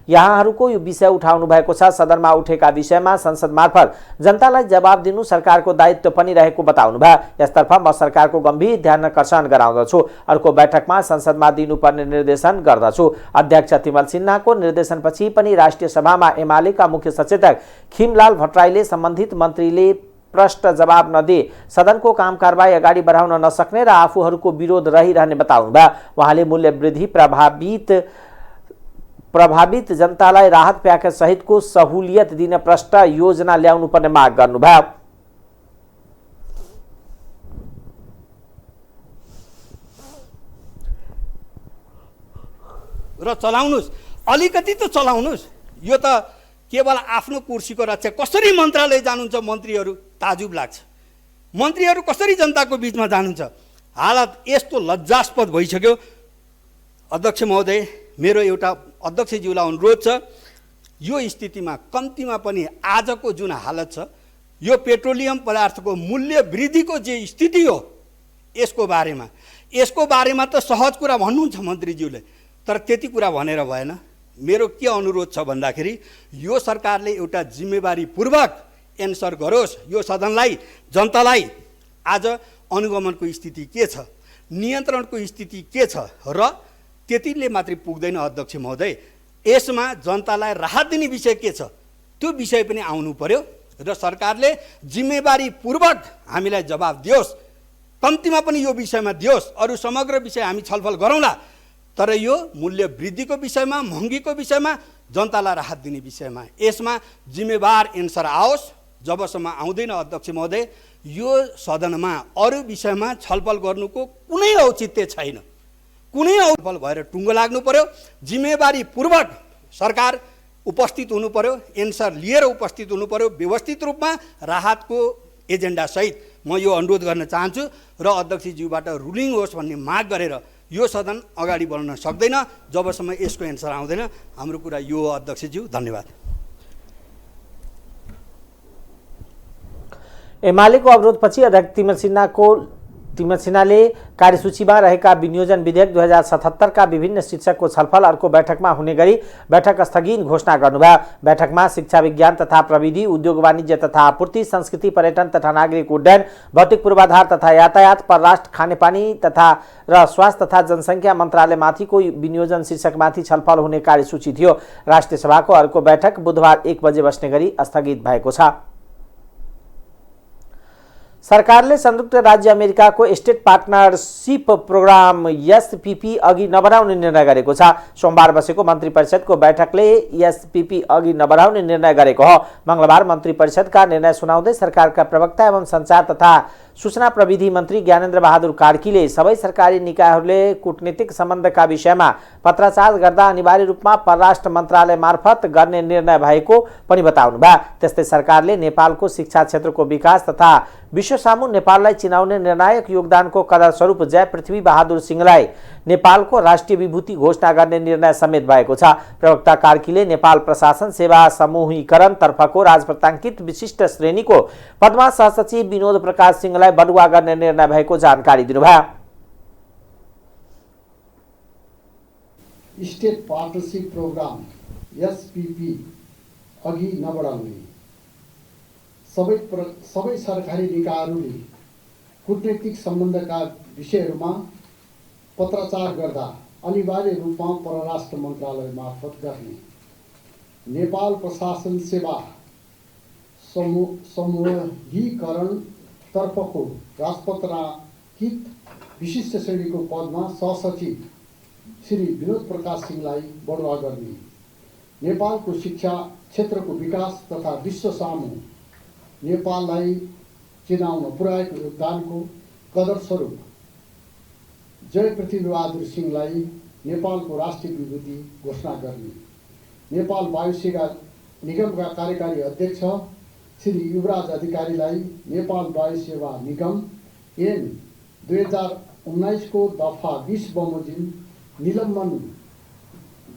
यहाँहरूको यो विषय उठाउनु भएको छ। सदनमा उठेका विषयमा संसद मार्फत जनतालाई जवाब दिनु सरकारको दायित्व पनि रहेको बताउनुभयो। यसतर्फ म सरकारको गम्भीर ध्यानकर्षण गराउँदछु, अर्को बैठकमा संसदमा दिनुपर्ने निर्देशन गर्दछु। अध्यक्ष तिमल सिन्हाको निर्देशनपछि पनि राष्ट्रिय सभामा एमालेका मुख्य सचेतक खिमलाल भट्टराईले सम्बन्धित मन्त्रीले प्रश्न जवाब नदिए सदनको काम कारबाही अगाडि बढाउन नसक्ने र आफूहरूको विरोध रहिरहने बताउनुभयो। उहाँले मूल्य वृद्धि प्रभावित जनतालाई राहत प्याकेज सहितको सहुलियत दिन प्रष्ट योजना ल्याउनु पर्ने माग गर्नुभयो। र चलाउनुस्, अलिकति त चलाउनुस्। यो त केवल आफ्नो कुर्सीको रक्षा। कसरी मन्त्रालय जानुहुन्छ मन्त्रीहरू, ताजुब लाग्छ। मन्त्रीहरू कसरी जनताको बीचमा जानुहुन्छ? हालत यस्तो लज्जास्पद भइसक्यो। अध्यक्ष महोदय, मेरो एउटा अध्यक्षज्यूलाई अनुरोध छ, यो स्थितिमा कम्तीमा पनि आजको जुन हालत छ, यो पेट्रोलियम पदार्थको मूल्य वृद्धिको जे स्थिति हो यसको बारेमा त सहज कुरा भन्नुहुन्छ मन्त्रीज्यूले, तर त्यति कुरा भनेर भएन। मेरो के अनुरोध छ भन्दाखेरि यो सरकारले एउटा जिम्मेवारीपूर्वक एन्सर गरोस् यो सदनलाई, जनतालाई आज अनुगमनको स्थिति के छ, नियन्त्रणको स्थिति के छ र त्यतिले मात्रै पुग्दैन। अध्यक्ष महोदय, यसमा जनतालाई राहत दिने विषय के छ त्यो विषय पनि आउनु पर्यो र सरकारले जिम्मेवारीपूर्वक हामीलाई जवाब दियोस्। कम्तीमा पनि यो विषयमा दियोस्। अरू समग्र विषय हामी छलफल गरौँला, तर यो मूल्य वृद्धिको विषयमा, महँगीको विषयमा, जनतालाई राहत दिने विषयमा यसमा जिम्मेवार एन्सर आओस्। जबसम्म आउँदैन अध्यक्ष महोदय, यो सदनमा अरू विषयमा छलफल गर्नुको कुनै औचित्य छैन। कुनै छलफल भएर टुङ्गो लाग्नु पर्यो। जिम्मेवारीपूर्वक सरकार उपस्थित हुनु पर्यो, एन्सर लिएर उपस्थित हुनु पर्यो, व्यवस्थित रूपमा राहतको एजेन्डा सहित। म यो अनुरोध गर्न चाहन्छु र अध्यक्षज्यूबाट रुलिङ होस् भन्ने माग गरेर यो सदन अगाडि बढ्न सक्दैन जबसम्म यसको एन्सर आउँदैन। हाम्रो कुरा यो हो अध्यक्षज्यू, धन्यवाद। एमालेको अवरोधपछि अध्यक्ष तिमल सिन्हाले कार्यसूचीमा रहेका विनियोजन विधेयक 2077 का विभिन्न शीर्षकको छलफल अर्को बैठकमा हुने गरी बैठक स्थगित घोषणा गर्नुभयो। बैठकमा शिक्षा, विज्ञान तथा प्रविधि, उद्योग वाणिज्य तथा आपूर्ति, संस्कृति, पर्यटन तथा नागरिक उड्डयन, भौतिक पूर्वाधार तथा यातायात, परराष्ट्र, खानेपानी तथा र स्वास्थ्य तथा जनसङ्ख्या मन्त्रालयमाथिको विनियोजन शीर्षकमाथि छलफल हुने कार्यसूची थियो। राष्ट्रिय सभाको अर्को बैठक बुधबार 1 बजे बस्ने गरी स्थगित भएको छ। सरकारले संयुक्त राज्य अमेरिकाको स्टेट पार्टनरशिप प्रोग्राम एसपीपी अघि नबढाउने निर्णय गरेको छ। सोमबार बसेको मन्त्री परिषदको बैठकले एसपीपी अघि नबढाउने निर्णय गरेको हो। मंगलबार मन्त्री परिषदका निर्णय सुनाउँदै सरकारका प्रवक्ता एवं सञ्चार तथा सूचना प्रविधि मन्त्री ज्ञानेन्द्र बहादुर कार्कीले सबै सरकारी निकायहरूले कूटनीतिक सम्बन्धका विषयमा पत्राचार गर्दा अनिवार्य रूपमा परराष्ट्र मन्त्रालय मार्फत गर्ने निर्णय भएको पनि बताउनुभयो। त्यस्तै सरकारले नेपालको शिक्षा क्षेत्रको विकास तथा विश्वसामु नेपाललाई चिनाउने निर्णायक योगदानको कदर स्वरूप जय पृथ्वी बहादुर सिंहलाई नेपालको राष्ट्रिय विभूति घोषणा गर्ने निर्णय समेत भएको छ। प्रवक्ता कार्कीले नेपाल प्रशासन सेवा समूहीकरण तर्फको राजपत्राङ्कित विशिष्ट श्रेणीको पदमा सहसचिव विनोद प्रकाश सिंहलाई बढुवा गर्ने निर्णय भएको जानकारी दिनुभयो। स्टेट पार्टनरशिप प्रोग्राम एसपीपी अघि नबढाउने सबै सरकारी निकायहरूले कूटनीतिक सम्बन्धका विषयहरूमा पत्राचार गर्दा अनिवार्य रूपमा परराष्ट्र मन्त्रालय मार्फत गर्ने नेपाल प्रशासन सेवा समूहीकरण तर्फको राजपत्राङ्कित विशिष्ट श्रेणीको पदमा सहसचिव श्री विनोद प्रकाश सिंहलाई बढुवा गर्ने नेपालको शिक्षा क्षेत्रको विकास तथा विश्वसामु नेपाललाई चिनाउन पुर्याएको योगदानको कदर स्वरूप जय पृथ्वी बहादुर सिंहलाई नेपालको राष्ट्रिय विभूति घोषणा गर्ने नेपाल वायुसेवा निगमका कार्यकारी अध्यक्ष श्री युवराज अधिकारीलाई नेपाल वायुसेवा निगम ऐन 2019 को दफा 20 बमोजिम निलम्बन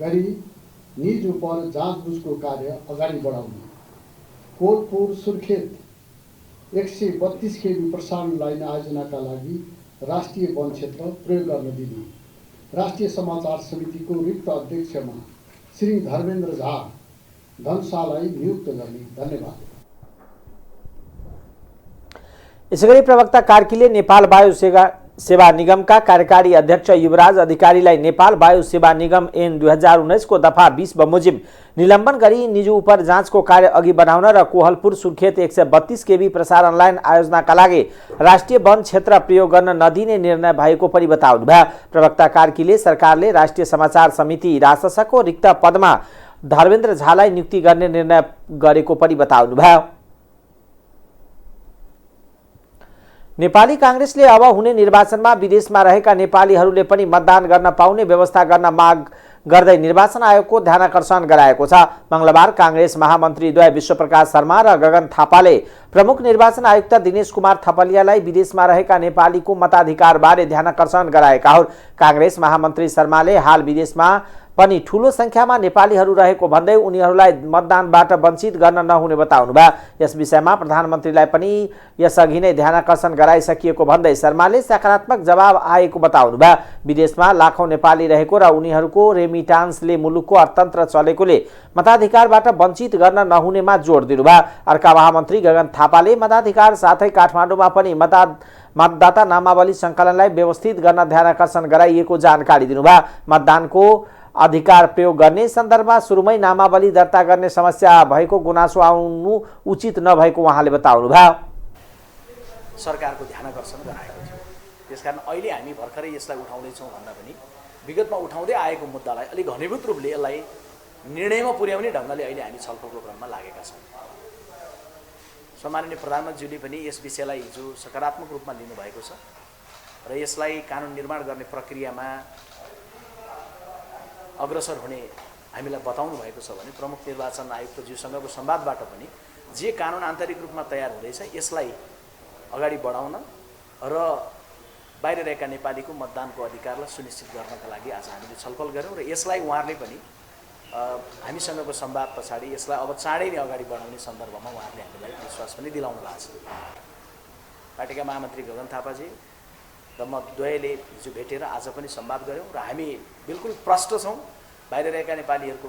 गरी निज उप जाँचबुझको कार्य अगाडि बढाउने कोलपुर सुर्खेत 132 केबी प्रसारण लाइन आयोजनाका लागि राष्ट्रिय वन क्षेत्र प्रयोग गर्न दिने राष्ट्रिय समाचार समितिको रिक्त अध्यक्षमा श्री धर्मेन्द्र झा धनशालाई नियुक्त गर्ने। धन्यवाद। यसैगरी प्रवक्ता कार्कीले नेपाल वायु सेवा निगमका कार्यकारी अध्यक्ष युवराज अधिकारीलाई नेपाल वायु सेवा निगम ऐन 2019 को दफा 20 बमोजिम निलम्बन गरी निजु उप जाँचको कार्य अघि बढाउन र कोहलपुर सुर्खेत 132 केबी प्रसारण लाइन आयोजनाका लागि राष्ट्रिय वन क्षेत्र प्रयोग गर्न नदिने निर्णय भएको पनि बताउनुभयो। प्रवक्ता कार्कीले सरकारले राष्ट्रिय समाचार समिति राससको रिक्त पदमा धर्मेन्द्र झालाई नियुक्ति गर्ने निर्णय गरेको पनि बताउनुभयो। नेपाली कांग्रेसले अब हुने निर्वाचनमा विदेशमा रहेका नेपालीहरूले पनि मतदान गर्न पाउने व्यवस्था गर्न माग गर्दै निर्वाचन आयोगको ध्यानाकर्षण गराएको छ। मंगलबार कांग्रेस महामन्त्रीद्वय विश्वप्रकाश शर्मा र गगन थापाले प्रमुख निर्वाचन आयुक्त दिनेश कुमार थपलियालाई विदेशमा रहेका नेपालीको मताधिकारबारे ध्यानाकर्षण गराएका हुन्। कांग्रेस महामन्त्री शर्माले हाल विदेशमा पनि ठूलो संख्यामा नेपालीहरू रहेको भन्दै उनीहरूलाई मतदानबाट वञ्चित गर्न नहुने बताउनुभयो। यस विषयमा प्रधानमन्त्रीलाई पनि यसअघि नै ध्यानाकर्षण गराइसकिएको भन्दै शर्माले सकारात्मक जवाब आएको बताउनुभयो। विदेशमा लाखौं नेपाली रहेको र उनीहरूको रेमिटान्सले मुलुकको अर्थतन्त्र चलेकोले मताधिकारबाट वञ्चित गर्न नहुनेमा जोड दिनुभयो। अर्का महामन्त्री गगन थापाले मताधिकार साथै काठमाडौँमा पनि मतदाता नामावली सङ्कलनलाई व्यवस्थित गर्न ध्यानाकर्षण गराइएको जानकारी दिनुभयो। मतदानको अधिकार प्रयोग गर्ने सन्दर्भमा सुरुमै नामावली दर्ता गर्ने समस्या भएको गुनासो आउनु उचित नभएको उहाँले बताउनुभयो। सरकारको ध्यानाकर्षण गराएको थियो। त्यसकारण अहिले हामी भर्खरै यसलाई उठाउँदैछौँ भन्दा पनि विगतमा उठाउँदै आएको मुद्दालाई अलिक घनीभूत रूपले यसलाई निर्णयमा पुर्याउने ढङ्गले अहिले हामी छलफलको क्रममा लागेका छौँ। सम्माननीय प्रधानमन्त्रीले पनि यस विषयलाई हिजो सकारात्मक रूपमा लिनुभएको छ र यसलाई कानुन निर्माण गर्ने प्रक्रियामा अग्रसर हुने हामीलाई बताउनु भएको छ भने प्रमुख निर्वाचन आयुक्तज्यूसँगको संवादबाट पनि जे कानुन आन्तरिक रूपमा तयार हुँदैछ यसलाई अगाडि बढाउन र बाहिर रहेका नेपालीको मतदानको अधिकारलाई सुनिश्चित गर्नका लागि आज हामीले छलफल गऱ्यौँ र यसलाई उहाँहरूले पनि हामीसँगको संवाद पछाडि यसलाई अब चाँडै नै अगाडि बढाउने सन्दर्भमा उहाँहरूले हामीलाई विश्वास पनि दिलाउनु भएको छ। पार्टीका महामन्त्री गगन थापाजी र म द्वयले हिजो भेटेर आज पनि संवाद गऱ्यौँ र हामी बिल्कुल प्रष्ट छौँ बाहिर रहेका नेपालीहरूको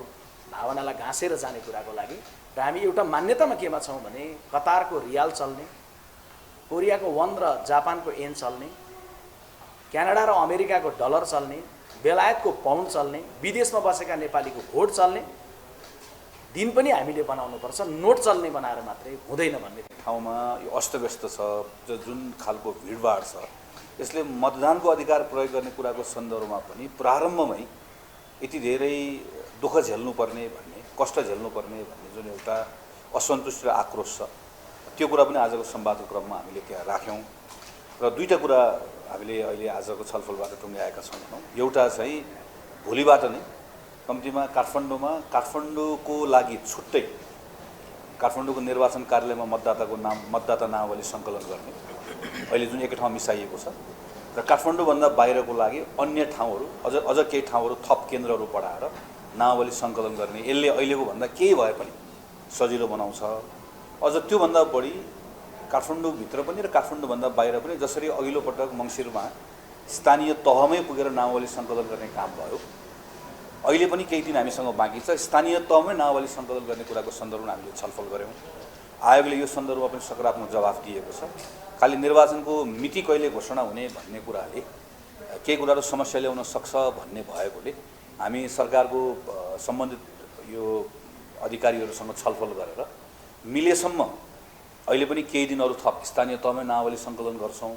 भावनालाई घाँसेर जाने कुराको लागि र हामी एउटा मान्यतामा केमा छौँ भने कतारको रियाल चल्ने, कोरियाको वन र जापानको येन चल्ने, क्यानाडा र अमेरिकाको डलर चल्ने, बेलायतको पाउन्ड चल्ने, विदेशमा बसेका नेपालीको भोट चल्ने दिन पनि हामीले बनाउनुपर्छ, नोट चल्ने बनाएर मात्रै हुँदैन भन्ने ठाउँमा यो अस्तव्यस्त छ, जुन खालको भिडभाड छ, यसले मतदानको अधिकार प्रयोग गर्ने कुराको सन्दर्भमा पनि प्रारम्भमै यति धेरै दुःख झेल्नुपर्ने भन्ने, कष्ट झेल्नुपर्ने भन्ने जुन एउटा असन्तुष्टि र आक्रोश छ, त्यो कुरा पनि आजको संवादको क्रममा हामीले त्यहाँ राख्यौँ। र दुईवटा कुरा हामीले अहिले आजको छलफलबाट टुङ्ग्याएका छौँ। एउटा चाहिँ भोलिबाट नै कम्तीमा काठमाडौँको लागि छुट्टै काठमाडौँको निर्वाचन कार्यालयमा मतदाता नामावली सङ्कलन गर्ने, अहिले जुन एकै ठाउँ मिसाइएको छ, र काठमाडौँभन्दा बाहिरको लागि अन्य ठाउँहरू अझ केही ठाउँहरू थप केन्द्रहरू बढाएर नामावली सङ्कलन गर्ने, यसले अहिलेको भन्दा केही भए पनि सजिलो बनाउँछ। अझ त्योभन्दा बढी काठमाडौँभित्र पनि र काठमाडौँभन्दा बाहिर पनि जसरी अघिल्लो पटक मङ्सिरमा स्थानीय तहमै पुगेर नामावली सङ्कलन गर्ने काम भयो, अहिले पनि केही दिन हामीसँग बाँकी छ। स्थानीय तहमै नामावली सङ्कलन गर्ने कुराको सन्दर्भमा हामीले छलफल गऱ्यौँ। आयोगले यो सन्दर्भमा पनि सकारात्मक जवाफ दिएको छ। खालि निर्वाचनको मिति कहिले घोषणा हुने भन्ने कुराले केही कुराहरू समस्या ल्याउन सक्छ भन्ने भएकोले हामी सरकारको सम्बन्धित यो अधिकारीहरूसँग छलफल गरेर मिलेसम्म अहिले पनि केही दिनहरू थप स्थानीय तहमै नामावली सङ्कलन गर्छौँ,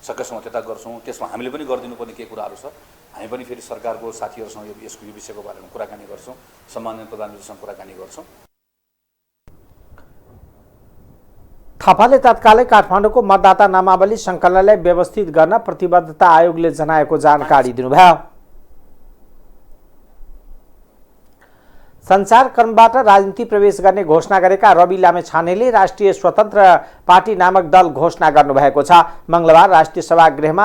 सकेसम्म त्यता गर्छौँ। त्यसमा हामीले पनि गरिदिनुपर्ने केही कुराहरू छ। हामी पनि फेरि सरकारको साथीहरूसँग यो विषयको बारेमा कुराकानी गर्छौँ, सम्माननीय प्रधानमन्त्रीसँग कुराकानी गर्छौँ। थापाले तत्कालै काठमाडौँको मतदाता नामावली सङ्कलनलाई व्यवस्थित गर्न प्रतिबद्धता आयोगले जनाएको जानकारी दिनुभयो। सञ्चारकर्मबाट राजनीति प्रवेश गर्ने घोषणा गरेका रवि लामेछानेले राष्ट्रिय स्वतन्त्र पार्टी नामक दल घोषणा गर्नुभएको छ। मङ्गलबार राष्ट्रिय सभागृहमा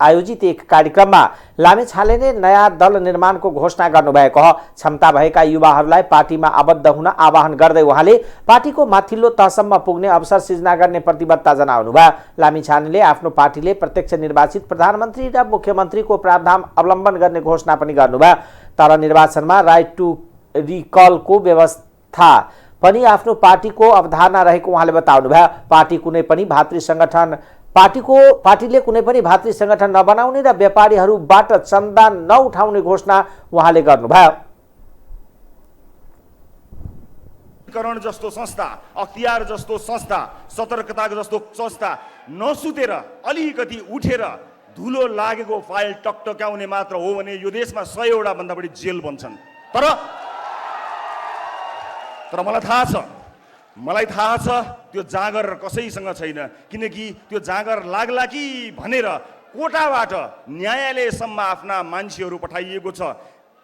आयोजित एक कार्यक्रममा लामेछानेले नयाँ दल निर्माणको घोषणा गर्नुभएको हो। क्षमता भएका युवाहरूलाई पार्टीमा आबद्ध हुन आह्वान गर्दै उहाँले पार्टीको माथिल्लो तहसम्म पुग्ने अवसर सिर्जना गर्ने प्रतिबद्धता जनाउनुभयो। लामेछानेले आफ्नो पार्टीले प्रत्यक्ष निर्वाचित प्रधानमन्त्री र मुख्यमन्त्रीको प्रावधान अवलम्बन गर्ने घोषणा पनि गर्नुभयो। तर निर्वाचनमा राइट टु रिकलको व्यवस्था पनि आफ्नो पार्टीको अवधारणा रहेको उहाँले बताउनुभयो। पार्टीले कुनै पनि भातृ सङ्गठन नबनाउने र व्यापारीहरूबाट चन्दा नउठाउने घोषणा उहाँले गर्नुभयो। करण जस्तो संस्था, अख्तियार जस्तो संस्था, सतर्कता जस्तो संस्था नसुतेर अलिकति उठेर धुलो लागेको फाइल टकटक्याउने मात्र हो भने यो देशमा 100 वटा भन्दा बढी जेल बन्छन्। तर मलाई थाहा छ त्यो जाँगर कसैसँग छैन, किनकि त्यो जाँगर लाग्ला कि भनेर कोटाबाट न्यायालयसम्म आफ्ना मान्छेहरू पठाइएको छ।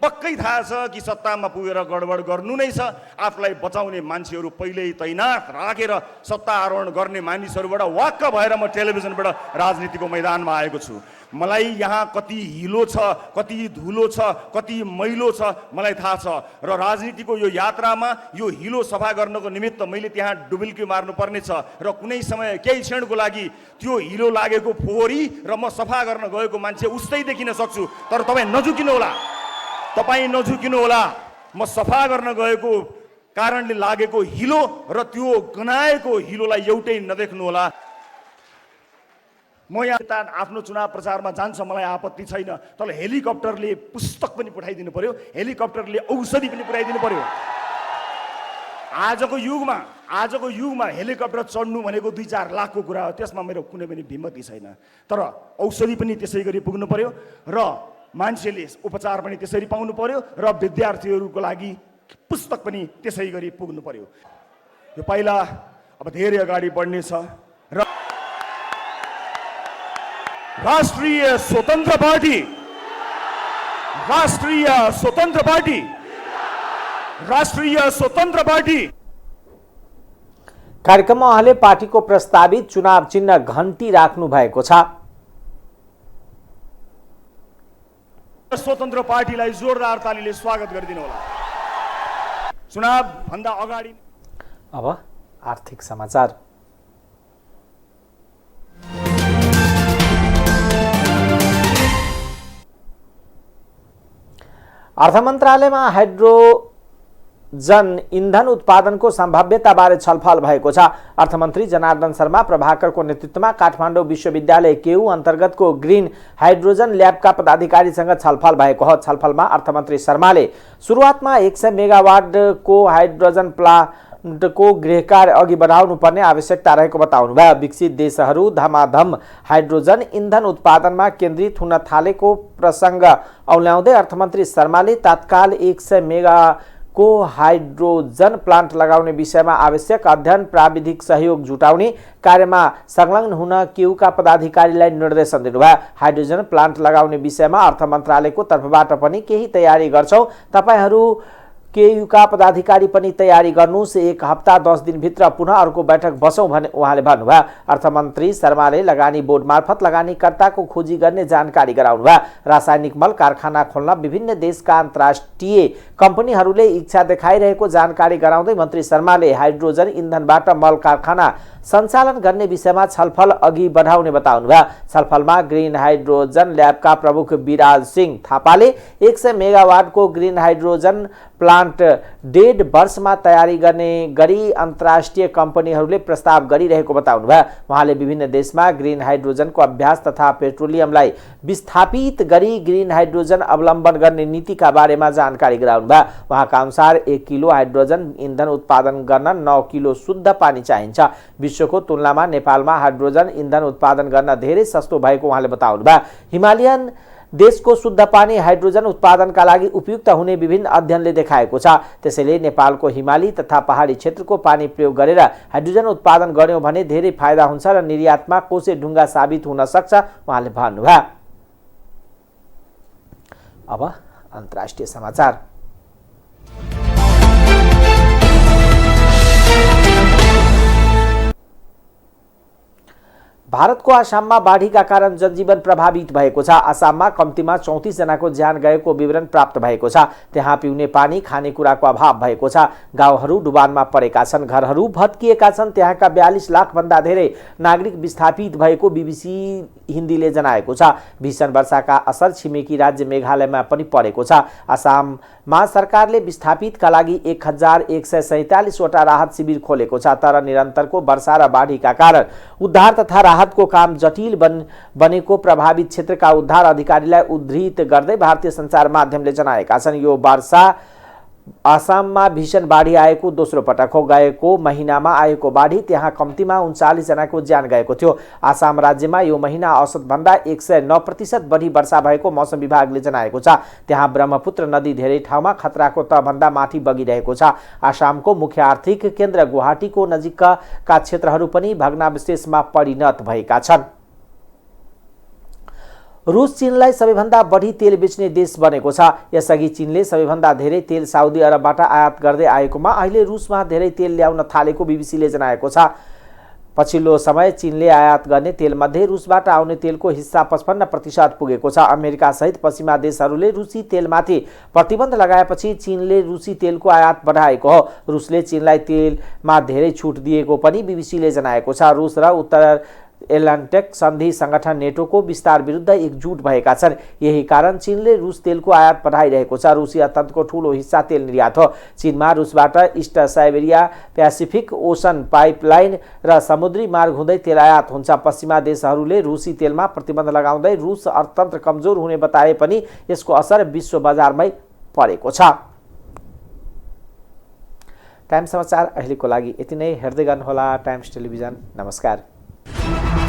पक्कै थाहा छ कि सत्तामा पुगेर गडबड गर्नु नै छ। आफूलाई बचाउने मान्छेहरू पहिल्यै तैनात राखेर सत्ता आरोहण गर्ने मानिसहरूबाट वाक्क भएर म टेलिभिजनबाट राजनीतिको मैदानमा आएको छु। मलाई यहाँ कति हिलो छ, कति धुलो छ, कति मैलो छ मलाई थाहा छ। र राजनीतिको यो यात्रामा यो हिलो सफा गर्नको निमित्त मैले त्यहाँ डुबुल्की मार्नुपर्ने छ र कुनै समय केही क्षणको लागि त्यो हिलो लागेको फोहोरी र म सफा गर्न गएको मान्छे उस्तै देखिन सक्छु। तर तपाईँ नझुकिनु होला। म सफा गर्न गएको कारणले लागेको हिलो र त्यो गनाएको हिलोलाई एउटै नदेख्नु होला। म यहाँ आफ्नो चुनाव प्रचारमा जान्छ, मलाई आपत्ति छैन। तर हेलिकप्टरले पुस्तक पनि पठाइदिनु पर्यो, हेलिकप्टरले औषधि पनि पुर्याइदिनु पर्यो। आजको युगमा हेलिकप्टर चढ्नु भनेको 2-4 लाखको कुरा हो। त्यसमा मेरो कुनै पनि भिमती छैन। तर औषधि पनि त्यसै गरी पुग्नु पर्यो र मान्छेले उपचार पनि त्यसरी पाउनु पर्यो र विद्यार्थीहरूको लागि पुस्तक पनि त्यसै गरी पुग्नु पर्यो। यो पाइला अब धेरै अगाडि बढ्नेछ र राष्ट्रिय स्वतन्त्र पार्टी कार्यक्रममा उहाँले पार्टीको प्रस्तावित चुनाव चिन्ह घण्टी राख्नु भएको छ। स्वतन्त्र पार्टीलाई जोरदार तालीले स्वागत गरिदिनु होला। चुनाव भन्दा अगाडि अब आर्थिक समाचार। अर्थ मन्त्रालयमा हाइड्रोजन इन्धन उत्पादनको सम्भाव्यताबारे छलफल भएको छ। अर्थमन्त्री जनार्दन शर्मा प्रभाकरको नेतृत्वमा काठमाडौँ विश्वविद्यालय केयु अन्तर्गतको ग्रिन हाइड्रोजन ल्याबका पदाधिकारीसँग छलफल भएको हो। छलफलमा अर्थमन्त्री शर्माले सुरुवातमा 100 मेगावाटको हाइड्रोजन प्लान्टको गृहकार्य अघि बढाउनु पर्ने आवश्यकता रहेको बताउनुभयो। विकसित देशहरू धमाधम हाइड्रोजन इन्धन उत्पादनमा केन्द्रित हुन थालेको प्रसङ्ग औल्याउँदै अर्थमन्त्री शर्माले तत्काल 100 मेगाको हाइड्रोजन प्लान्ट लगाउने विषयमा आवश्यक अध्ययन प्राविधिक सहयोग जुटाउने कार्यमा संलग्न हुन केयुका पदाधिकारीलाई निर्देशन दिनुभयो। हाइड्रोजन प्लान्ट लगाउने विषयमा अर्थ मन्त्रालयको तर्फबाट पनि केही तयारी गर्छौं, तपाईहरू केयुका पदाधिकारी पनि तयारी गर्नुस्, 1 हप्ता 10 दिनभित्र पुनः अर्को बैठक बसौं भने उहाँले भन्नुभयो। अर्थमन्त्री शर्माले लगानी बोर्ड मार्फत लगानीकर्ताको खोजी गर्ने जानकारी गराउनुभयो। रासायनिक मल कारखाना खोल्न विभिन्न देशका अन्तर्राष्ट्रिय कम्पनीहरूले इच्छा देखाइरहेको जानकारी गराउँदै मन्त्री शर्माले हाइड्रोजन इन्धनबाट मल कारखाना सञ्चालन गर्ने विषयमा छलफल अघि बढाउने बताउनुभयो। छलफलमा ग्रिन हाइड्रोजन ल्याबका प्रमुख विराज सिंह थापाले 100 मेगावाटको ग्रिन हाइड्रोजन प्लान्ट 1.5 वर्षमा तयारी गर्ने गरी अन्तर्राष्ट्रिय कम्पनीहरूले प्रस्ताव गरिरहेको बताउनुभयो। उहाँले विभिन्न देशमा ग्रिन हाइड्रोजनको अभ्यास तथा पेट्रोलियमलाई विस्थापित गरी ग्रिन हाइड्रोजन अवलम्बन गर्ने नीतिका बारेमा जानकारी गराउनुभयो। उहाँका अनुसार 1 किलो हाइड्रोजन इन्धन उत्पादन गर्न 9 किलो शुद्ध पानी चाहिन्छ। विश्वको तुलनामा नेपालमा हाइड्रोजन इन्धन उत्पादन गर्न धेरै सस्तो भएको उहाँले बताउनुभयो। हिमालयन देशको शुद्ध पानी हाइड्रोजन उत्पादनका लागि उपयुक्त हुने विभिन्न अध्ययनले देखाएको छ। त्यसैले नेपालको हिमाली तथा पहाडी क्षेत्रको पानी प्रयोग गरेर हाइड्रोजन उत्पादन गर्यौं भने धेरै फाइदा हुन्छ र निर्यातमा कोसे ढुङ्गा साबित हुन सक्छ उहाँले भन्नुभयो। अब अन्तर्राष्ट्रिय समाचार। भारतको आसाममा बाढीका कारण जनजीवन प्रभावित भएको छ। आसाममा कम्तीमा 34 जनाको ज्यान गएको विवरण प्राप्त भएको छ। त्यहाँ पिउने पानी, खानेकुराको अभाव भएको छ। गाउँहरू डुबानमा परेका छन्, घरहरू भत्किएका छन्। त्यहाँका 42 लाख भन्दा धेरै नागरिक विस्थापित भएको बीबीसी हिन्दीले जनाएको छ। भीषण वर्षाका असर छिमेकी राज्य मेघालयमा पनि परेको छ। आसाममा सरकारले विस्थापितका लागि 1147 वटा राहत शिविर खोलेको छ, तर निरन्तरको वर्षा र बाढीका कारण उद्धार तथा राहतको काम जटिल बनेको प्रभावित क्षेत्रका उद्धार अधिकारीलाई उद्धृत गर्दै भारतीय सञ्चार माध्यमले जनाएका छन्। यो वर्षा आसाममा भीषण बाढी आएको दोस्रो पटक हो। गएको महिनामा आएको बाढी त्यहाँ कम्तीमा 39 जनाको ज्यान गएको थियो। आसाम राज्यमा यो महिना औसतभन्दा 109% बढी वर्षा भएको मौसम विभागले जनाएको छ। त्यहाँ ब्रह्मपुत्र नदी धेरै ठाउँमा खतराको तहभन्दा माथि बगिरहेको छ। आसामको मुख्य आर्थिक केन्द्र गुवाहाटीको नजिकका क्षेत्रहरू पनि भग्नावशेषमा परिणत भएका छन्। रूस चीनलाई सबैभन्दा बढी तेल बेच्ने देश बनेको छ। यसअघि चीनले सबैभन्दा धेरै तेल साउदी अरबबाट आयात गर्दै आएकोमा अहिले रूसमा धेरै तेल ल्याउन थालेको बीबीसीले जनाएको छ। पछिल्लो समय चीनले आयात गर्ने तेलमध्ये रूसबाट आउने तेलको हिस्सा 55% पुगेको छ। अमेरिका सहित पश्चिमा देशहरूले रुसी तेलमाथि प्रतिबन्ध लगाएपछि चीनले रुसी तेलको आयात बढाएको हो। रूसले चीनलाई तेलमा धेरै छुट दिएको पनि बीबीसीले जनाएको छ। रूस र उत्तर एटलान्टिक सन्धि संगठन नेटोको विस्तार विरुद्ध एकजुट भएका छन्। यही कारण चीनले रूस तेलको आयात बढाइरहेको छ। रूसी अर्थतन्त्रको ठूलो हिस्सा तेल निर्यात हो। चीनमा रूसबाट East Siberia Pacific Ocean pipeline र समुद्री मार्ग हुँदै तेल आयात हुन्छ। पश्चिमा देशहरूले रूसी तेलमा प्रतिबन्ध लगाउँदै रूस अर्थतन्त्र कमजोर हुने बताए पनि यसको असर विश्व बजारमै परेको छ। टाइम्स समाचार अहिलेको लागि यति नै। हेर्दै गर्नुहोला टाइम्स टेलिभिजन। नमस्कार।